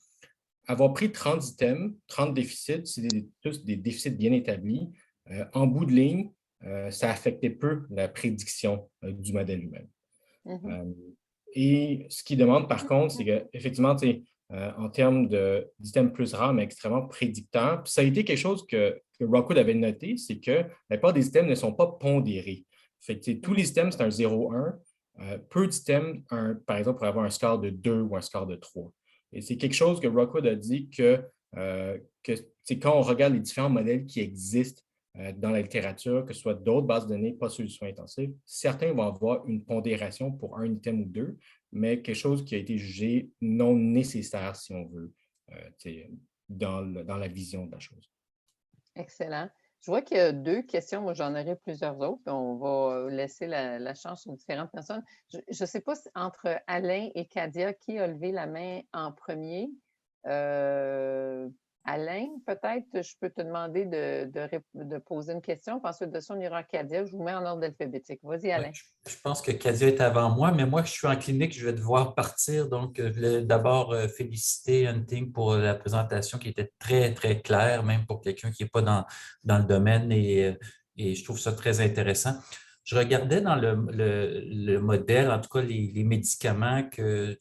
avoir pris 30 items, 30 déficits, c'est tous des déficits bien établis. En bout de ligne, ça affectait peu la prédiction du modèle lui-même. Et ce qu'il demande, par contre, c'est qu'effectivement, en termes d'items plus rares, mais extrêmement prédicteurs, puis ça a été quelque chose que Rockwood avait noté, c'est que la plupart des items ne sont pas pondérés. Fait que, tous les items, c'est un 0-1. Peu d'items, par exemple, pour avoir un score de 2 ou un score de 3. Et c'est quelque chose que Rockwood a dit que quand on regarde les différents modèles qui existent dans la littérature, que ce soit d'autres bases de données, pas ceux du soin intensif, certains vont avoir une pondération pour un item ou deux, mais quelque chose qui a été jugé non nécessaire, si on veut, dans la vision de la chose. Excellent. Je vois qu'il y a 2 questions. Moi, j'en aurai plusieurs autres. On va laisser la chance aux différentes personnes. Je ne sais pas si entre Alain et Kadia, qui a levé la main en premier. Alain, peut-être, je peux te demander de poser une question. Puis ensuite de ça, on ira à Kadia. Je vous mets en ordre alphabétique. Vas-y, Alain. Je pense que Kadia est avant moi, mais moi, je suis en clinique, je vais devoir partir. Donc, je voulais d'abord féliciter Hunting pour la présentation qui était très, très claire, même pour quelqu'un qui n'est pas dans le domaine, et je trouve ça très intéressant. Je regardais dans le modèle, en tout cas, les médicaments que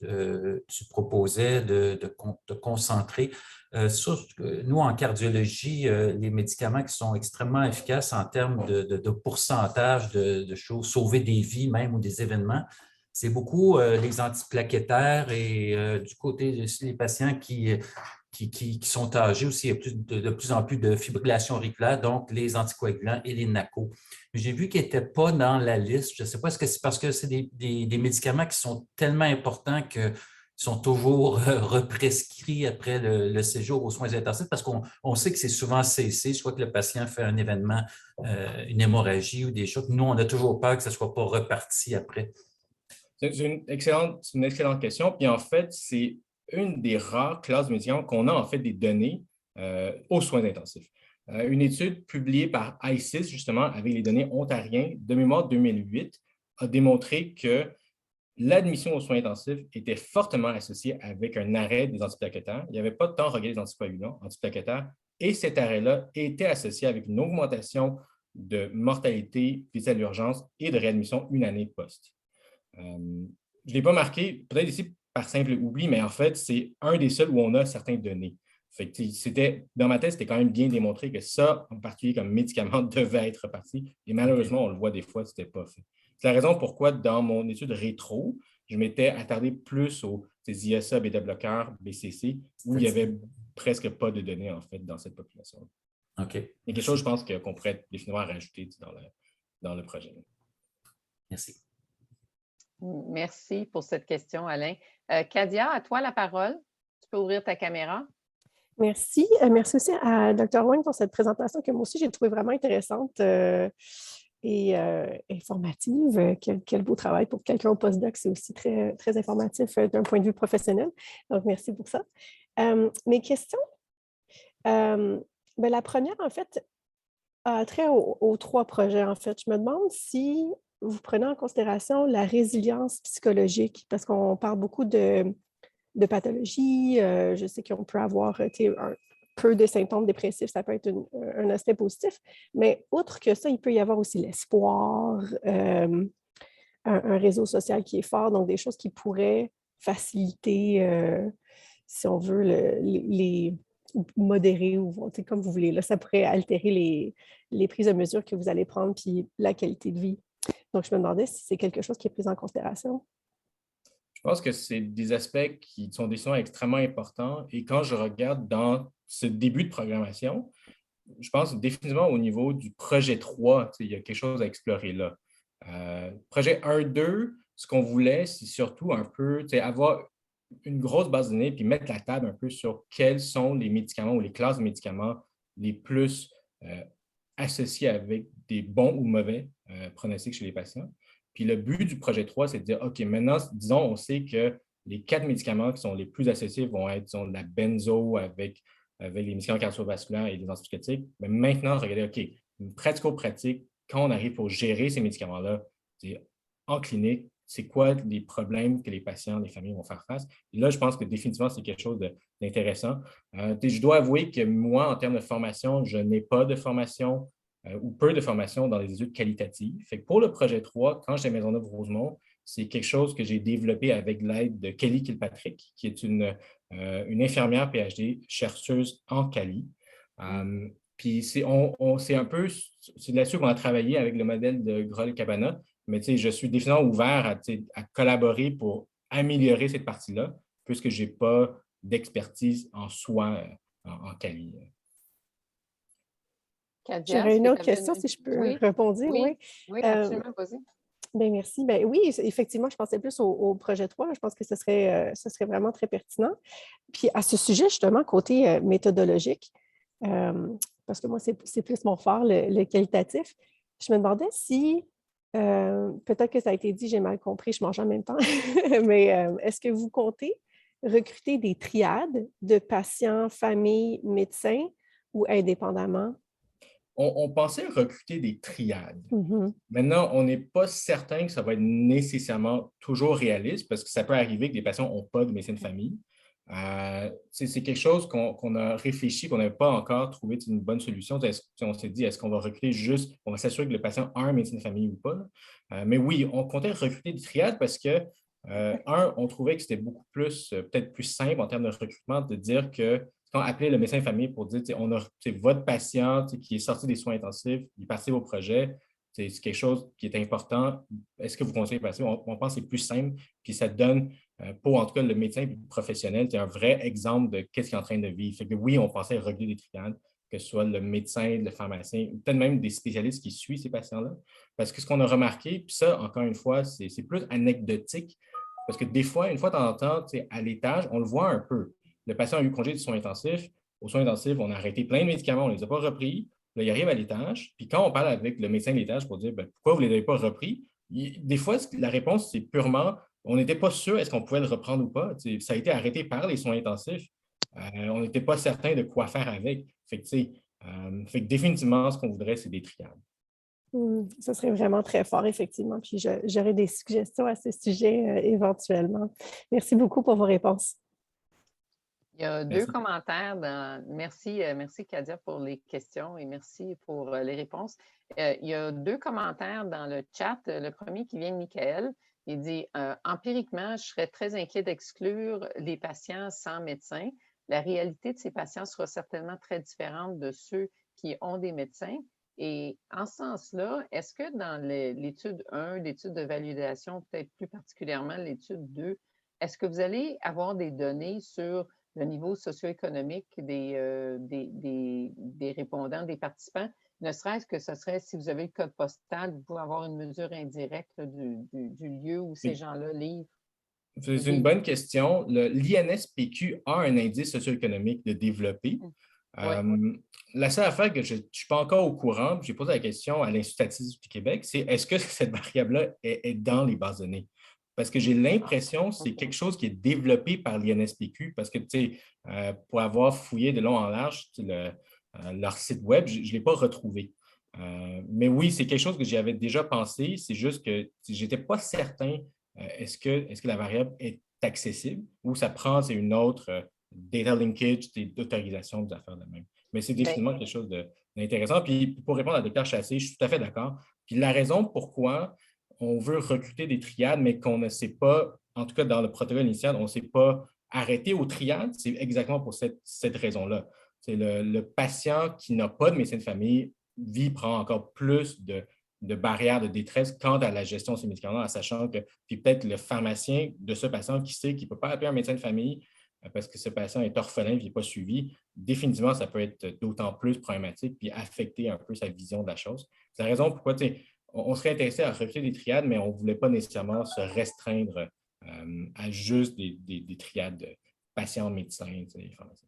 tu proposais de concentrer. Nous, en cardiologie, les médicaments qui sont extrêmement efficaces en termes de pourcentage de choses, sauver des vies même ou des événements, c'est beaucoup les antiplaquettaires et du côté des patients qui sont âgés aussi, il y a de plus en plus de fibrillation auriculaire, donc les anticoagulants et les NACO. J'ai vu qu'ils n'étaient pas dans la liste. Je ne sais pas, est-ce que c'est parce que c'est des médicaments qui sont tellement importants que sont toujours represcrits après le séjour aux soins intensifs parce qu'on sait que c'est souvent cessé, soit que le patient fait un événement, une hémorragie ou des choses. Nous, on a toujours peur que ça ne soit pas reparti après. C'est une excellente question. Puis en fait, c'est une des rares classes médicaments qu'on a en fait des données aux soins intensifs. Une étude publiée par ICIS, justement, avec les données ontariens de mémoire 2008, a démontré que l'admission aux soins intensifs était fortement associée avec un arrêt des antiplaquettaires. Il n'y avait pas de temps regarder les anticoagulants, antiplaquettaires, et cet arrêt-là était associé avec une augmentation de mortalité, visite à l'urgence et de réadmission une année post. Je ne l'ai pas marqué, peut-être ici par simple oubli, mais en fait, c'est un des seuls où on a certaines données. Dans ma tête, c'était quand même bien démontré que ça, en particulier comme médicament, devait être reparti. Et malheureusement, on le voit des fois, ce n'était pas fait. C'est la raison pourquoi, dans mon étude rétro, je m'étais attardé plus aux ISA, bêta-bloqueurs, BCC, où il n'y avait presque pas de données, en fait, dans cette population. OK. Il y a quelque chose, je pense, qu'on pourrait définitivement rajouter dans le projet. Merci. Merci pour cette question, Alain. Kadia, à toi la parole. Tu peux ouvrir ta caméra. Merci. Merci aussi à Dr. Wang pour cette présentation que moi aussi, j'ai trouvé vraiment intéressante et informative. Quel beau travail pour quelqu'un au postdoc. C'est aussi très, très informatif d'un point de vue professionnel. Donc, merci pour ça. Mes questions, la première, en fait, a trait aux trois projets, en fait. Je me demande si vous prenez en considération la résilience psychologique, parce qu'on parle beaucoup de pathologie. Je sais qu'on peut avoir un peu de symptômes dépressifs, ça peut être un aspect positif, mais outre que ça, il peut y avoir aussi l'espoir, un réseau social qui est fort, donc des choses qui pourraient faciliter, si on veut, les modérer ou comme vous voulez. Là, ça pourrait altérer les prises de mesures que vous allez prendre puis la qualité de vie. Donc, je me demandais si c'est quelque chose qui est pris en considération. Je pense que c'est des aspects qui sont des soins extrêmement importants. Et quand je regarde dans ce début de programmation, je pense définitivement au niveau du projet 3, il y a quelque chose à explorer là. Projet 1-2, ce qu'on voulait, c'est surtout un peu avoir une grosse base de données puis mettre la table un peu sur quels sont les médicaments ou les classes de médicaments les plus associés avec des bons ou mauvais pronostics chez les patients. Puis le but du projet 3, c'est de dire, OK, maintenant, disons, on sait que les 4 médicaments qui sont les plus associés vont être, disons, la benzo avec les médicaments cardiovasculaires et les antipsychotiques. Mais maintenant, regardez, OK, pratico-pratique, quand on arrive pour gérer ces médicaments-là, en clinique, c'est quoi les problèmes que les patients, les familles vont faire face? Et là, je pense que définitivement, c'est quelque chose d'intéressant. Je dois avouer que moi, en termes de formation, je n'ai pas de formation ou peu de formation dans les études qualitatives. Fait que pour le projet 3, quand j'étais à Maisonneuve-Rosemont, c'est quelque chose que j'ai développé avec l'aide de Kelly Kilpatrick, qui est une infirmière PhD, chercheuse en Cali. Puis c'est là-dessus qu'on a travaillé avec le modèle de Groll-Cabana, mais je suis définitivement ouvert à collaborer pour améliorer cette partie-là, puisque je n'ai pas d'expertise en soi en Cali. J'aurais une autre question, si je peux répondre. Oui, absolument, vas-y. Bien, merci. Ben, oui, effectivement, je pensais plus au projet 3. Je pense que ce serait vraiment très pertinent. Puis à ce sujet, justement, côté méthodologique, parce que moi, c'est plus mon fort, le qualitatif, je me demandais si, peut-être que ça a été dit, j'ai mal compris, je mange en même temps, mais est-ce que vous comptez recruter des triades de patients, familles, médecins ou indépendamment? On pensait recruter des triades. Maintenant, on n'est pas certain que ça va être nécessairement toujours réaliste parce que ça peut arriver que des patients n'ont pas de médecin de famille. C'est quelque chose qu'on a réfléchi, qu'on n'avait pas encore trouvé une bonne solution. On s'est dit, est-ce qu'on va recruter juste, on va s'assurer que le patient a un médecin de famille ou pas? Mais oui, on comptait recruter des triades parce que, on trouvait que c'était beaucoup plus, peut-être plus simple en termes de recrutement de dire que quand on appelait le médecin de famille pour dire, on a votre patient qui est sorti des soins intensifs, il est parti au projet, c'est quelque chose qui est important. Est-ce que vous conseillez passer? On pense que c'est plus simple, puis ça donne, pour en tout cas le médecin professionnel, c'est un vrai exemple de qu'est-ce qu'il est en train de vivre. Fait que oui, on pensait régler des triades, que ce soit le médecin, le pharmacien, ou peut-être même des spécialistes qui suivent ces patients-là. Parce que ce qu'on a remarqué, puis ça, encore une fois, c'est plus anecdotique, Parce que des fois, une fois de temps en temps, à l'étage, on le voit un peu. Le patient a eu congé de soins intensifs. Aux soins intensifs, on a arrêté plein de médicaments, on ne les a pas repris. Là, il arrive à l'étage. Puis quand on parle avec le médecin de l'étage pour dire pourquoi vous ne les avez pas repris, des fois, la réponse, c'est purement on n'était pas sûr est-ce qu'on pouvait le reprendre ou pas. Ça a été arrêté par les soins intensifs. On n'était pas certain de quoi faire avec. Fait que définitivement, ce qu'on voudrait, c'est des triades. Ça serait vraiment très fort, effectivement. Puis j'aurais des suggestions à ce sujet éventuellement. Merci beaucoup pour vos réponses. Il y a deux Merci. commentaires. Merci, Kadia, pour les questions et merci pour les réponses. Il y a deux commentaires dans le chat. Le premier qui vient de Michael. Il dit « Empiriquement, je serais très inquiet d'exclure les patients sans médecin. La réalité de ces patients sera certainement très différente de ceux qui ont des médecins. Et en ce sens-là, est-ce que dans l'étude 1, l'étude de validation, peut-être plus particulièrement l'étude 2, est-ce que vous allez avoir des données sur le niveau socio-économique des répondants, des participants, ne serait-ce que ce serait, si vous avez le code postal, vous pouvez avoir une mesure indirecte du lieu où ces gens-là vivent? C'est une bonne question. L'INSPQ a un indice socio-économique de développé. La seule affaire que je ne suis pas encore au courant, j'ai posé la question à l'Institut statistique du Québec, c'est est-ce que cette variable-là est dans les bases de données? Parce que j'ai l'impression que c'est quelque chose qui est développé par l'INSPQ, parce que, pour avoir fouillé de long en large leur site web, je ne l'ai pas retrouvé. Mais oui, c'est quelque chose que j'y avais déjà pensé, c'est juste que je n'étais pas certain, est-ce que la variable est accessible ou ça prend une autre data linkage, d'autorisation, des affaires de même. Mais c'est définitivement quelque chose d'intéressant. Puis pour répondre à Dr. Chassé, je suis tout à fait d'accord. Puis la raison pourquoi on veut recruter des triades, mais qu'on ne sait pas, en tout cas dans le protocole initial, on ne s'est pas arrêté aux triades, c'est exactement pour cette raison-là. C'est le patient qui n'a pas de médecin de famille prend encore plus de barrières de détresse quant à la gestion de ces médicaments, en sachant que, puis peut-être le pharmacien de ce patient qui sait qu'il ne peut pas appeler un médecin de famille parce que ce patient est orphelin et n'est pas suivi, définitivement, ça peut être d'autant plus problématique puis affecter un peu sa vision de la chose. C'est la raison pourquoi on serait intéressé à recruter des triades, mais on ne voulait pas nécessairement se restreindre à juste des triades de patients, médecins, pharmaciens.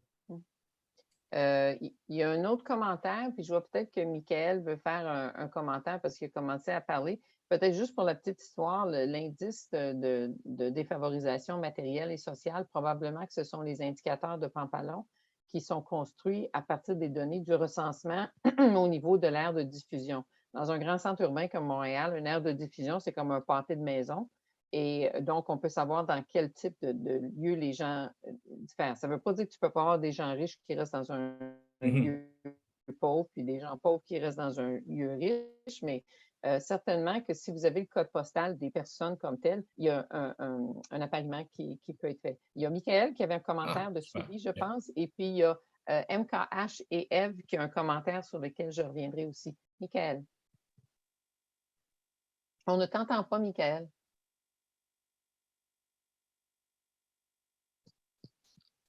Il y a un autre commentaire, puis je vois peut-être que Michael veut faire un commentaire parce qu'il a commencé à parler. Peut-être juste pour la petite histoire, l'indice de défavorisation matérielle et sociale, probablement que ce sont les indicateurs de Pampalon qui sont construits à partir des données du recensement au niveau de l'aire de diffusion. Dans un grand centre urbain comme Montréal, une aire de diffusion, c'est comme un pâté de maison. Et donc, on peut savoir dans quel type de lieu les gens diffèrent. Ça ne veut pas dire que tu ne peux pas avoir des gens riches qui restent dans un lieu pauvre, puis des gens pauvres qui restent dans un lieu riche, mais certainement que si vous avez le code postal des personnes comme telles, il y a un appariement qui peut être fait. Il y a Michael qui avait un commentaire de suivi, je pense, et puis il y a MKH et Eve qui a un commentaire sur lequel je reviendrai aussi. Michael. On ne t'entend pas, Michael.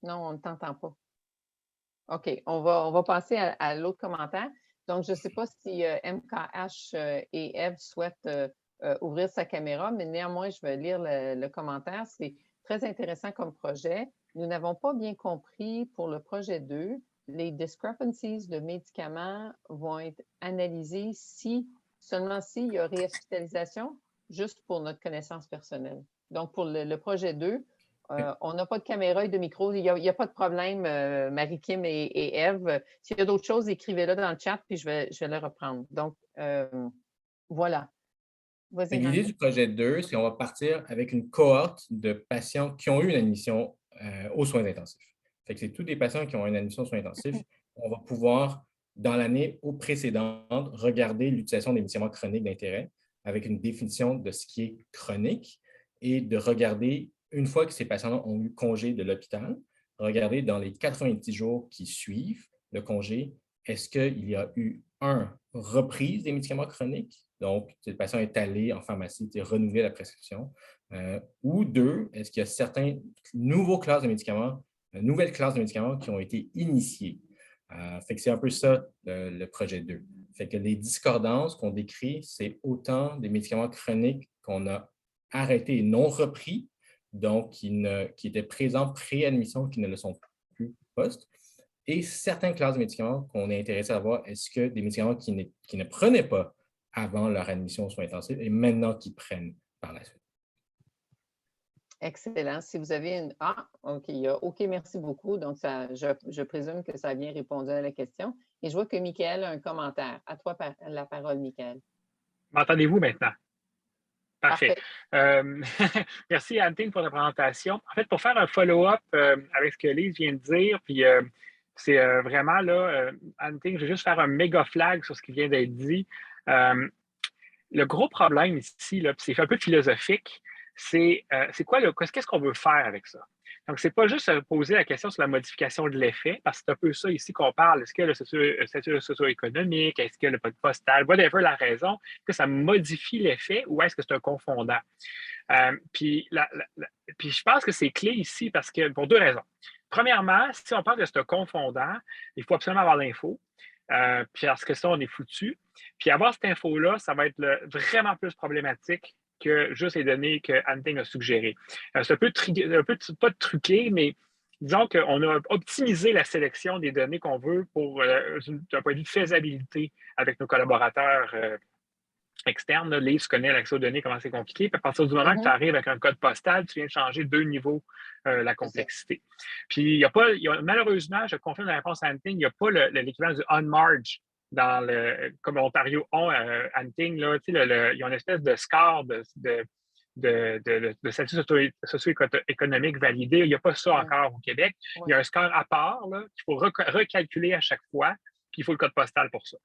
Non, on ne t'entend pas. OK, on va passer à l'autre commentaire. Donc, je ne sais pas si MKH et Eve souhaitent ouvrir sa caméra, mais néanmoins, je vais lire le commentaire. C'est très intéressant comme projet. Nous n'avons pas bien compris pour le projet 2, les discrepancies de médicaments vont être analysées seulement s'il y a réhospitalisation, juste pour notre connaissance personnelle. Donc, pour le projet 2, on n'a pas de caméra et de micro. Il n'y a pas de problème, Marie-Kim et Eve. S'il y a d'autres choses, écrivez-le dans le chat, puis je vais le reprendre. Donc, voilà. L'idée du projet 2, c'est qu'on va partir avec une cohorte de patients qui ont eu une admission aux soins intensifs. C'est tous des patients qui ont une admission aux soins intensifs. On va pouvoir, dans l'année précédente, regarder l'utilisation des médicaments chroniques d'intérêt avec une définition de ce qui est chronique et de regarder, une fois que ces patients ont eu congé de l'hôpital, regarder dans les 90 jours qui suivent le congé, est-ce qu'il y a eu reprise des médicaments chroniques? Donc, le patient est allé en pharmacie, renouveler la prescription. Ou 2, est-ce qu'il y a certaines nouvelles classes de médicaments qui ont été initiées? C'est un peu ça, le projet 2. Fait que les discordances qu'on décrit, c'est autant des médicaments chroniques qu'on a arrêtés et non repris donc qui étaient présents pré-admission, qui ne le sont plus post, et certaines classes de médicaments qu'on est intéressé à voir, est-ce que des médicaments qui ne prenaient pas avant leur admission aux soins intensifs et maintenant qu'ils prennent par la suite. Excellent. Si vous avez une... Ah, OK. OK, merci beaucoup. Donc, je présume que ça a bien répondu à la question. Et je vois que Michael a un commentaire. À toi la parole, Michael. M'entendez-vous maintenant? Parfait. Parfait. Merci, Anne-Ting, pour la présentation. En fait, pour faire un follow-up avec ce que Lise vient de dire, puis c'est vraiment là, Anne-Ting, je vais juste faire un méga flag sur ce qui vient d'être dit. Le gros problème ici, là, puis c'est un peu philosophique, c'est quoi qu'est-ce qu'on veut faire avec ça? Donc, c'est pas juste poser la question sur la modification de l'effet, parce que c'est un peu ça ici qu'on parle. Est-ce que le statut socio-économique, est-ce que le code postal, whatever la raison, est-ce que ça modifie l'effet ou est-ce que c'est un confondant? Puis je pense que c'est clé ici parce que pour deux raisons. Premièrement, si on parle que c'est un confondant, il faut absolument avoir l'info. Puis parce que ça, on est foutu. Puis avoir cette info-là, ça va être vraiment plus problématique que juste les données que Anne-Ting a suggérées. C'est un peu pas truqué, mais disons qu'on a optimisé la sélection des données qu'on veut pour d'un point de vue de faisabilité avec nos collaborateurs externes. Lise connaît l'accès aux données, comment c'est compliqué. Puis à partir du moment que tu arrives avec un code postal, tu viens de changer 2 niveaux la complexité. Puis il y a malheureusement, je confirme la réponse à Anne-Ting, il n'y a pas l'équivalent du on-marge comme Ontario ont Anne-Ting, là, ils ont une espèce de score de statut socio-économique validé. Il n'y a pas ça encore au Québec. Il y a un score à part qu'il faut recalculer à chaque fois, puis il faut le code postal pour ça.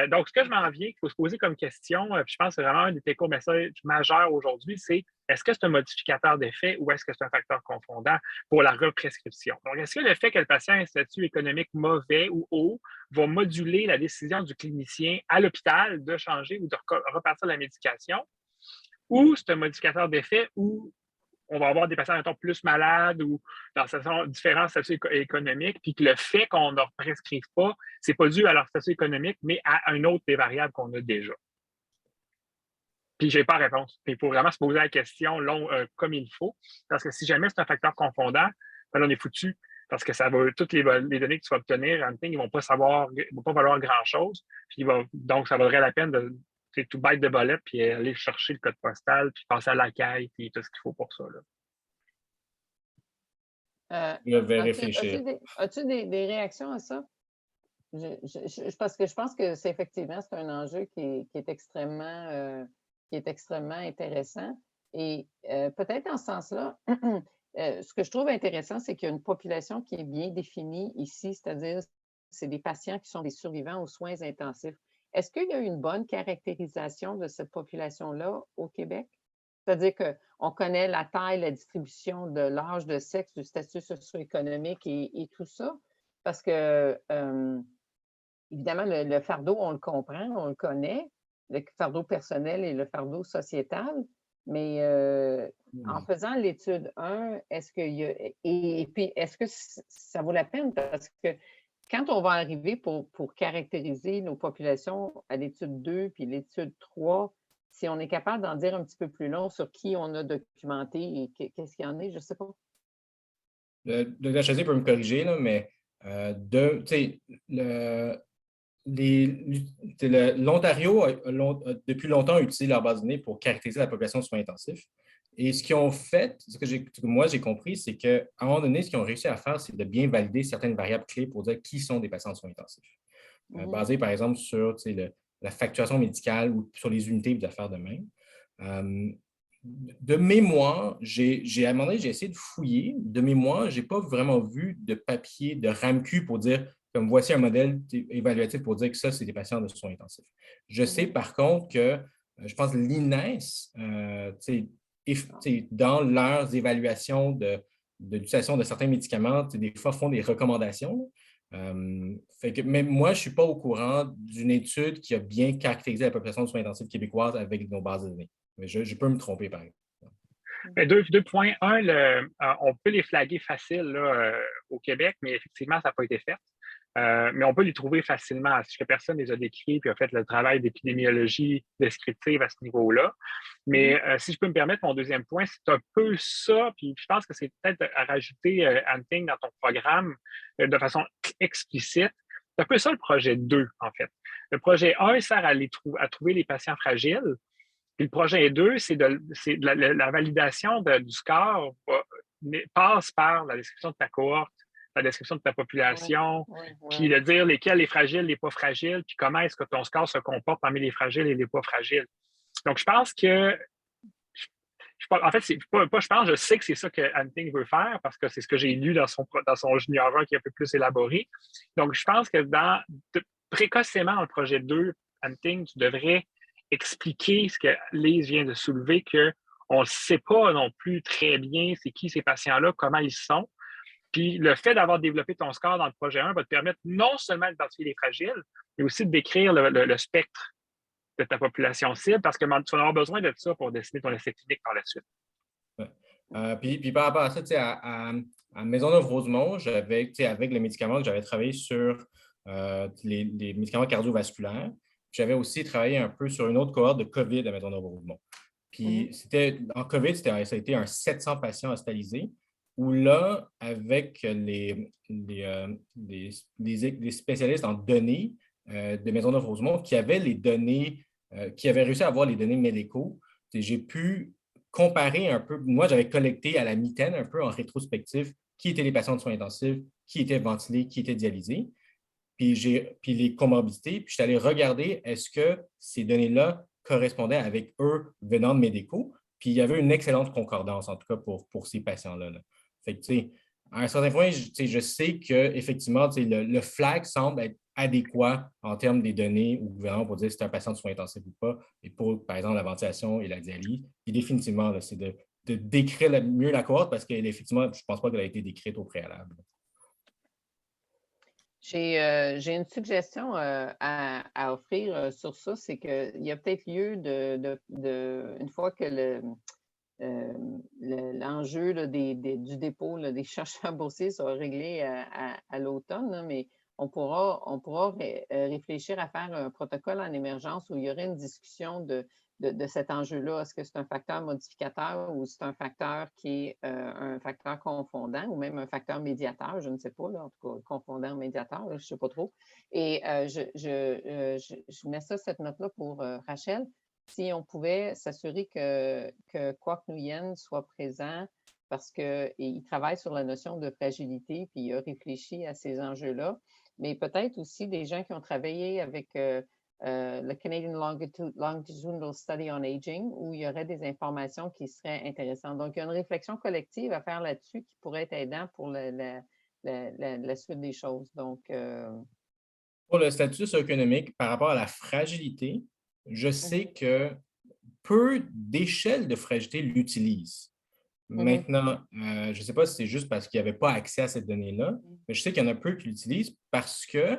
Donc, ce que je m'en viens, qu'il faut se poser comme question, puis je pense que c'est vraiment un des take-home-messages majeurs aujourd'hui, c'est est-ce que c'est un modificateur d'effet ou est-ce que c'est un facteur confondant pour la represcription? Donc, est-ce que le fait que le patient ait un statut économique mauvais ou haut va moduler la décision du clinicien à l'hôpital de changer ou de repartir la médication? Ou c'est un modificateur d'effet où on va avoir des patients mettons, plus malades ou dans différents statuts économiques, puis que le fait qu'on ne leur prescrive pas, ce n'est pas dû à leur statut économique, mais à un autre des variables qu'on a déjà. Puis je n'ai pas réponse. Il faut vraiment se poser la question comme il faut, parce que si jamais c'est un facteur confondant, ben on est foutu, parce que ça va, toutes les données que tu vas obtenir, ils ne vont pas valoir grand-chose. Donc, ça vaudrait la peine de tout bête de bolette, puis aller chercher le code postal, puis passer à l'accueil, puis tout ce qu'il faut pour ça. Je vais réfléchir. As-tu des réactions à ça? Parce que je pense que c'est effectivement c'est un enjeu qui est extrêmement intéressant. Et peut-être en ce sens-là, ce que je trouve intéressant, c'est qu'il y a une population qui est bien définie ici, c'est-à-dire c'est des patients qui sont des survivants aux soins intensifs. Est-ce qu'il y a une bonne caractérisation de cette population-là au Québec? C'est-à-dire qu'on connaît la taille, la distribution de l'âge, de sexe, du statut socio-économique et tout ça, parce que, évidemment, le fardeau, on le comprend, on le connaît, le fardeau personnel et le fardeau sociétal, mais en faisant l'étude 1, est-ce qu'il y a... Et puis, est-ce que ça vaut la peine? Parce que quand on va arriver pour caractériser nos populations à l'étude 2 puis l'étude 3, si on est capable d'en dire un petit peu plus long sur qui on a documenté et qu'est-ce qu'il y en est, je ne sais pas. Le Dr. Chazé peut me corriger, là, mais l'Ontario a depuis longtemps utilisé leur base de données pour caractériser la population de soins intensifs. Et ce qu'ils ont fait, ce que moi j'ai compris, c'est qu'à un moment donné, ce qu'ils ont réussi à faire, c'est de bien valider certaines variables clés pour dire qui sont des patients de soins intensifs. Basé par exemple sur la facturation médicale ou sur les unités d'affaires de même. De mémoire, à un moment donné, j'ai essayé de fouiller. De mémoire, je n'ai pas vraiment vu de papier de RAMQ pour dire comme voici un modèle évaluatif pour dire que ça, c'est des patients de soins intensifs. Je sais par contre que je pense que l'INES, dans leurs évaluations d'utilisation de certains médicaments, des fois font des recommandations. Mais moi, je ne suis pas au courant d'une étude qui a bien caractérisé la population de soins intensifs québécoise avec nos bases de données. Mais je peux me tromper, par exemple. Mais deux points. Un, on peut les flaguer facile là, au Québec, mais effectivement, ça n'a pas été fait. Mais on peut les trouver facilement. Si personne les a décrits et a fait le travail d'épidémiologie descriptive à ce niveau-là. Mais si je peux me permettre, mon deuxième point, c'est un peu ça, puis je pense que c'est peut-être à rajouter, Hunting, dans ton programme de façon explicite. C'est un peu ça le projet 2, en fait. Le projet 1 sert à trouver les patients fragiles. Puis le projet 2, c'est la validation du score passe par la description de ta cohorte, la description de ta population, puis de dire lesquels les fragiles, les pas fragiles, puis comment est-ce que ton score se comporte parmi les fragiles et les pas fragiles. Donc, je pense que en fait, je sais que c'est ça que Hunting veut faire parce que c'est ce que j'ai lu dans son Junior 1 qui est un peu plus élaboré. Donc, je pense que précocement dans le projet 2, Hunting, tu devrais expliquer ce que Lise vient de soulever, qu'on ne sait pas non plus très bien c'est qui ces patients-là, comment ils sont. Puis le fait d'avoir développé ton score dans le projet 1 va te permettre non seulement d'identifier les fragiles, mais aussi de décrire le spectre de ta population cible, parce que tu vas avoir besoin de ça pour dessiner ton essai clinique par la suite. Ouais. Puis par rapport à ça, à Maisonneuve-Rosemont, avec les médicaments, j'avais travaillé sur les médicaments cardiovasculaires. J'avais aussi travaillé un peu sur une autre cohorte de COVID à Maisonneuve-Rosemont. Puis en COVID, ça a été un 700 patients hospitalisés, où là, avec les spécialistes en données de Maisonneuve-Rosemont qui avaient les données, qui avaient réussi à avoir les données médicaux, j'ai pu comparer un peu. Moi, j'avais collecté à la mitaine, un peu en rétrospective, qui étaient les patients de soins intensifs, qui étaient ventilés, qui étaient dialysés, puis les comorbidités, puis je suis allé regarder est-ce que ces données-là correspondaient avec eux venant de médicaux, puis il y avait une excellente concordance, en tout cas pour ces patients-là. Fait que, tu sais, à un certain point, je sais qu'effectivement, le flag semble être adéquat en termes des données au gouvernement pour dire si c'est un patient de soins intensifs ou pas, et pour, par exemple, la ventilation et la dialyse. Et définitivement, c'est de décrire mieux la cohorte parce qu'effectivement, je ne pense pas qu'elle a été décrite au préalable. J'ai une suggestion à offrir sur ça, c'est qu'il y a peut-être lieu une fois que l'enjeu du dépôt des chercheurs boursiers sera réglé à l'automne, mais on pourra réfléchir à faire un protocole en émergence où il y aurait une discussion de cet enjeu-là. Est-ce que c'est un facteur modificateur ou c'est un facteur qui est un facteur confondant ou même un facteur médiateur, je ne sais pas, là, en tout cas, confondant, médiateur, là, je ne sais pas trop. Et je mets cette note-là pour Rachel. Si on pouvait s'assurer que Kwok Nguyen soit présent parce qu'il travaille sur la notion de fragilité puis il a réfléchi à ces enjeux-là, mais peut-être aussi des gens qui ont travaillé avec le Canadian Longitudinal Study on Aging où il y aurait des informations qui seraient intéressantes. Donc, il y a une réflexion collective à faire là-dessus qui pourrait être aidant pour la suite des choses. Donc, pour le statut socio-économique, par rapport à la fragilité, je sais que peu d'échelles de fragilité l'utilisent. Maintenant, je ne sais pas si c'est juste parce qu'il n'y avait pas accès à cette donnée-là, mais je sais qu'il y en a peu qui l'utilisent parce que,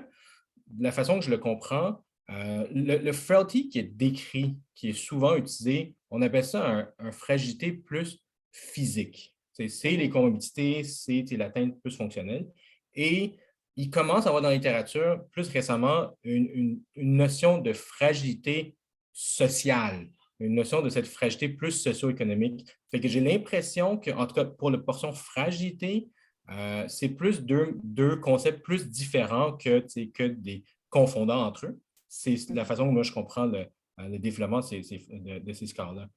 de la façon que je le comprends, le frailty qui est décrit, qui est souvent utilisé, on appelle ça un fragilité plus physique. C'est les comorbidités, c'est l'atteinte plus fonctionnelle. Et il commence à avoir dans la littérature, plus récemment, une notion de fragilité sociale, une notion de cette fragilité plus socio-économique. Fait que j'ai l'impression que, en tout cas, pour la portion fragilité, c'est plus deux concepts plus différents que des confondants entre eux. C'est la façon dont moi je comprends le développement de ces scores-là.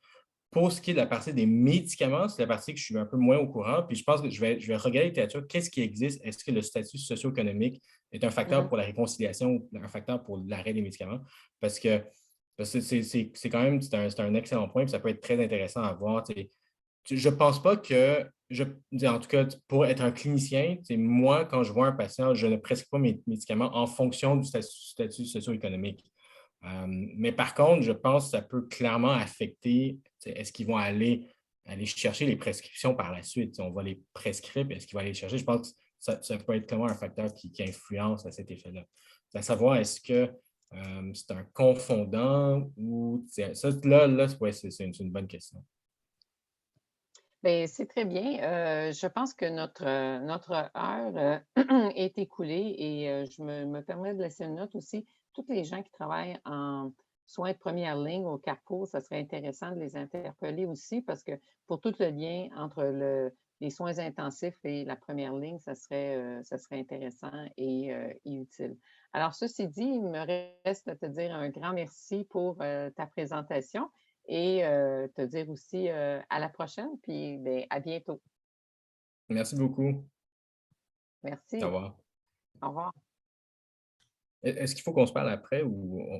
Pour ce qui est de la partie des médicaments, c'est la partie que je suis un peu moins au courant. Puis je pense que je vais regarder la littérature. Qu'est-ce qui existe? Est-ce que le statut socio-économique est un facteur pour la réconciliation ou un facteur pour l'arrêt des médicaments? Parce que c'est quand même un excellent point. Puis ça peut être très intéressant à voir. Je ne pense pas que, en tout cas, pour être un clinicien, moi, quand je vois un patient, je ne prescris pas mes médicaments en fonction du statut socio-économique. Mais par contre, je pense que ça peut clairement affecter, est-ce qu'ils vont aller chercher les prescriptions par la suite? On va les prescrire, puis est-ce qu'ils vont aller les chercher? Je pense que ça peut être clairement un facteur qui influence à cet effet-là. C'est à savoir, est-ce que c'est un confondant ou... Ça, là c'est une bonne question. Bien, c'est très bien. Je pense que notre heure est écoulée et je me permets de laisser une note aussi. Toutes les gens qui travaillent en soins de première ligne au Carrefour, ça serait intéressant de les interpeller aussi parce que pour tout le lien entre les soins intensifs et la première ligne, ça serait intéressant et utile. Alors, ceci dit, il me reste à te dire un grand merci pour ta présentation et te dire aussi à la prochaine, puis ben, à bientôt. Merci beaucoup. Au Merci. revoir. Au revoir. Est-ce qu'il faut qu'on se parle après ou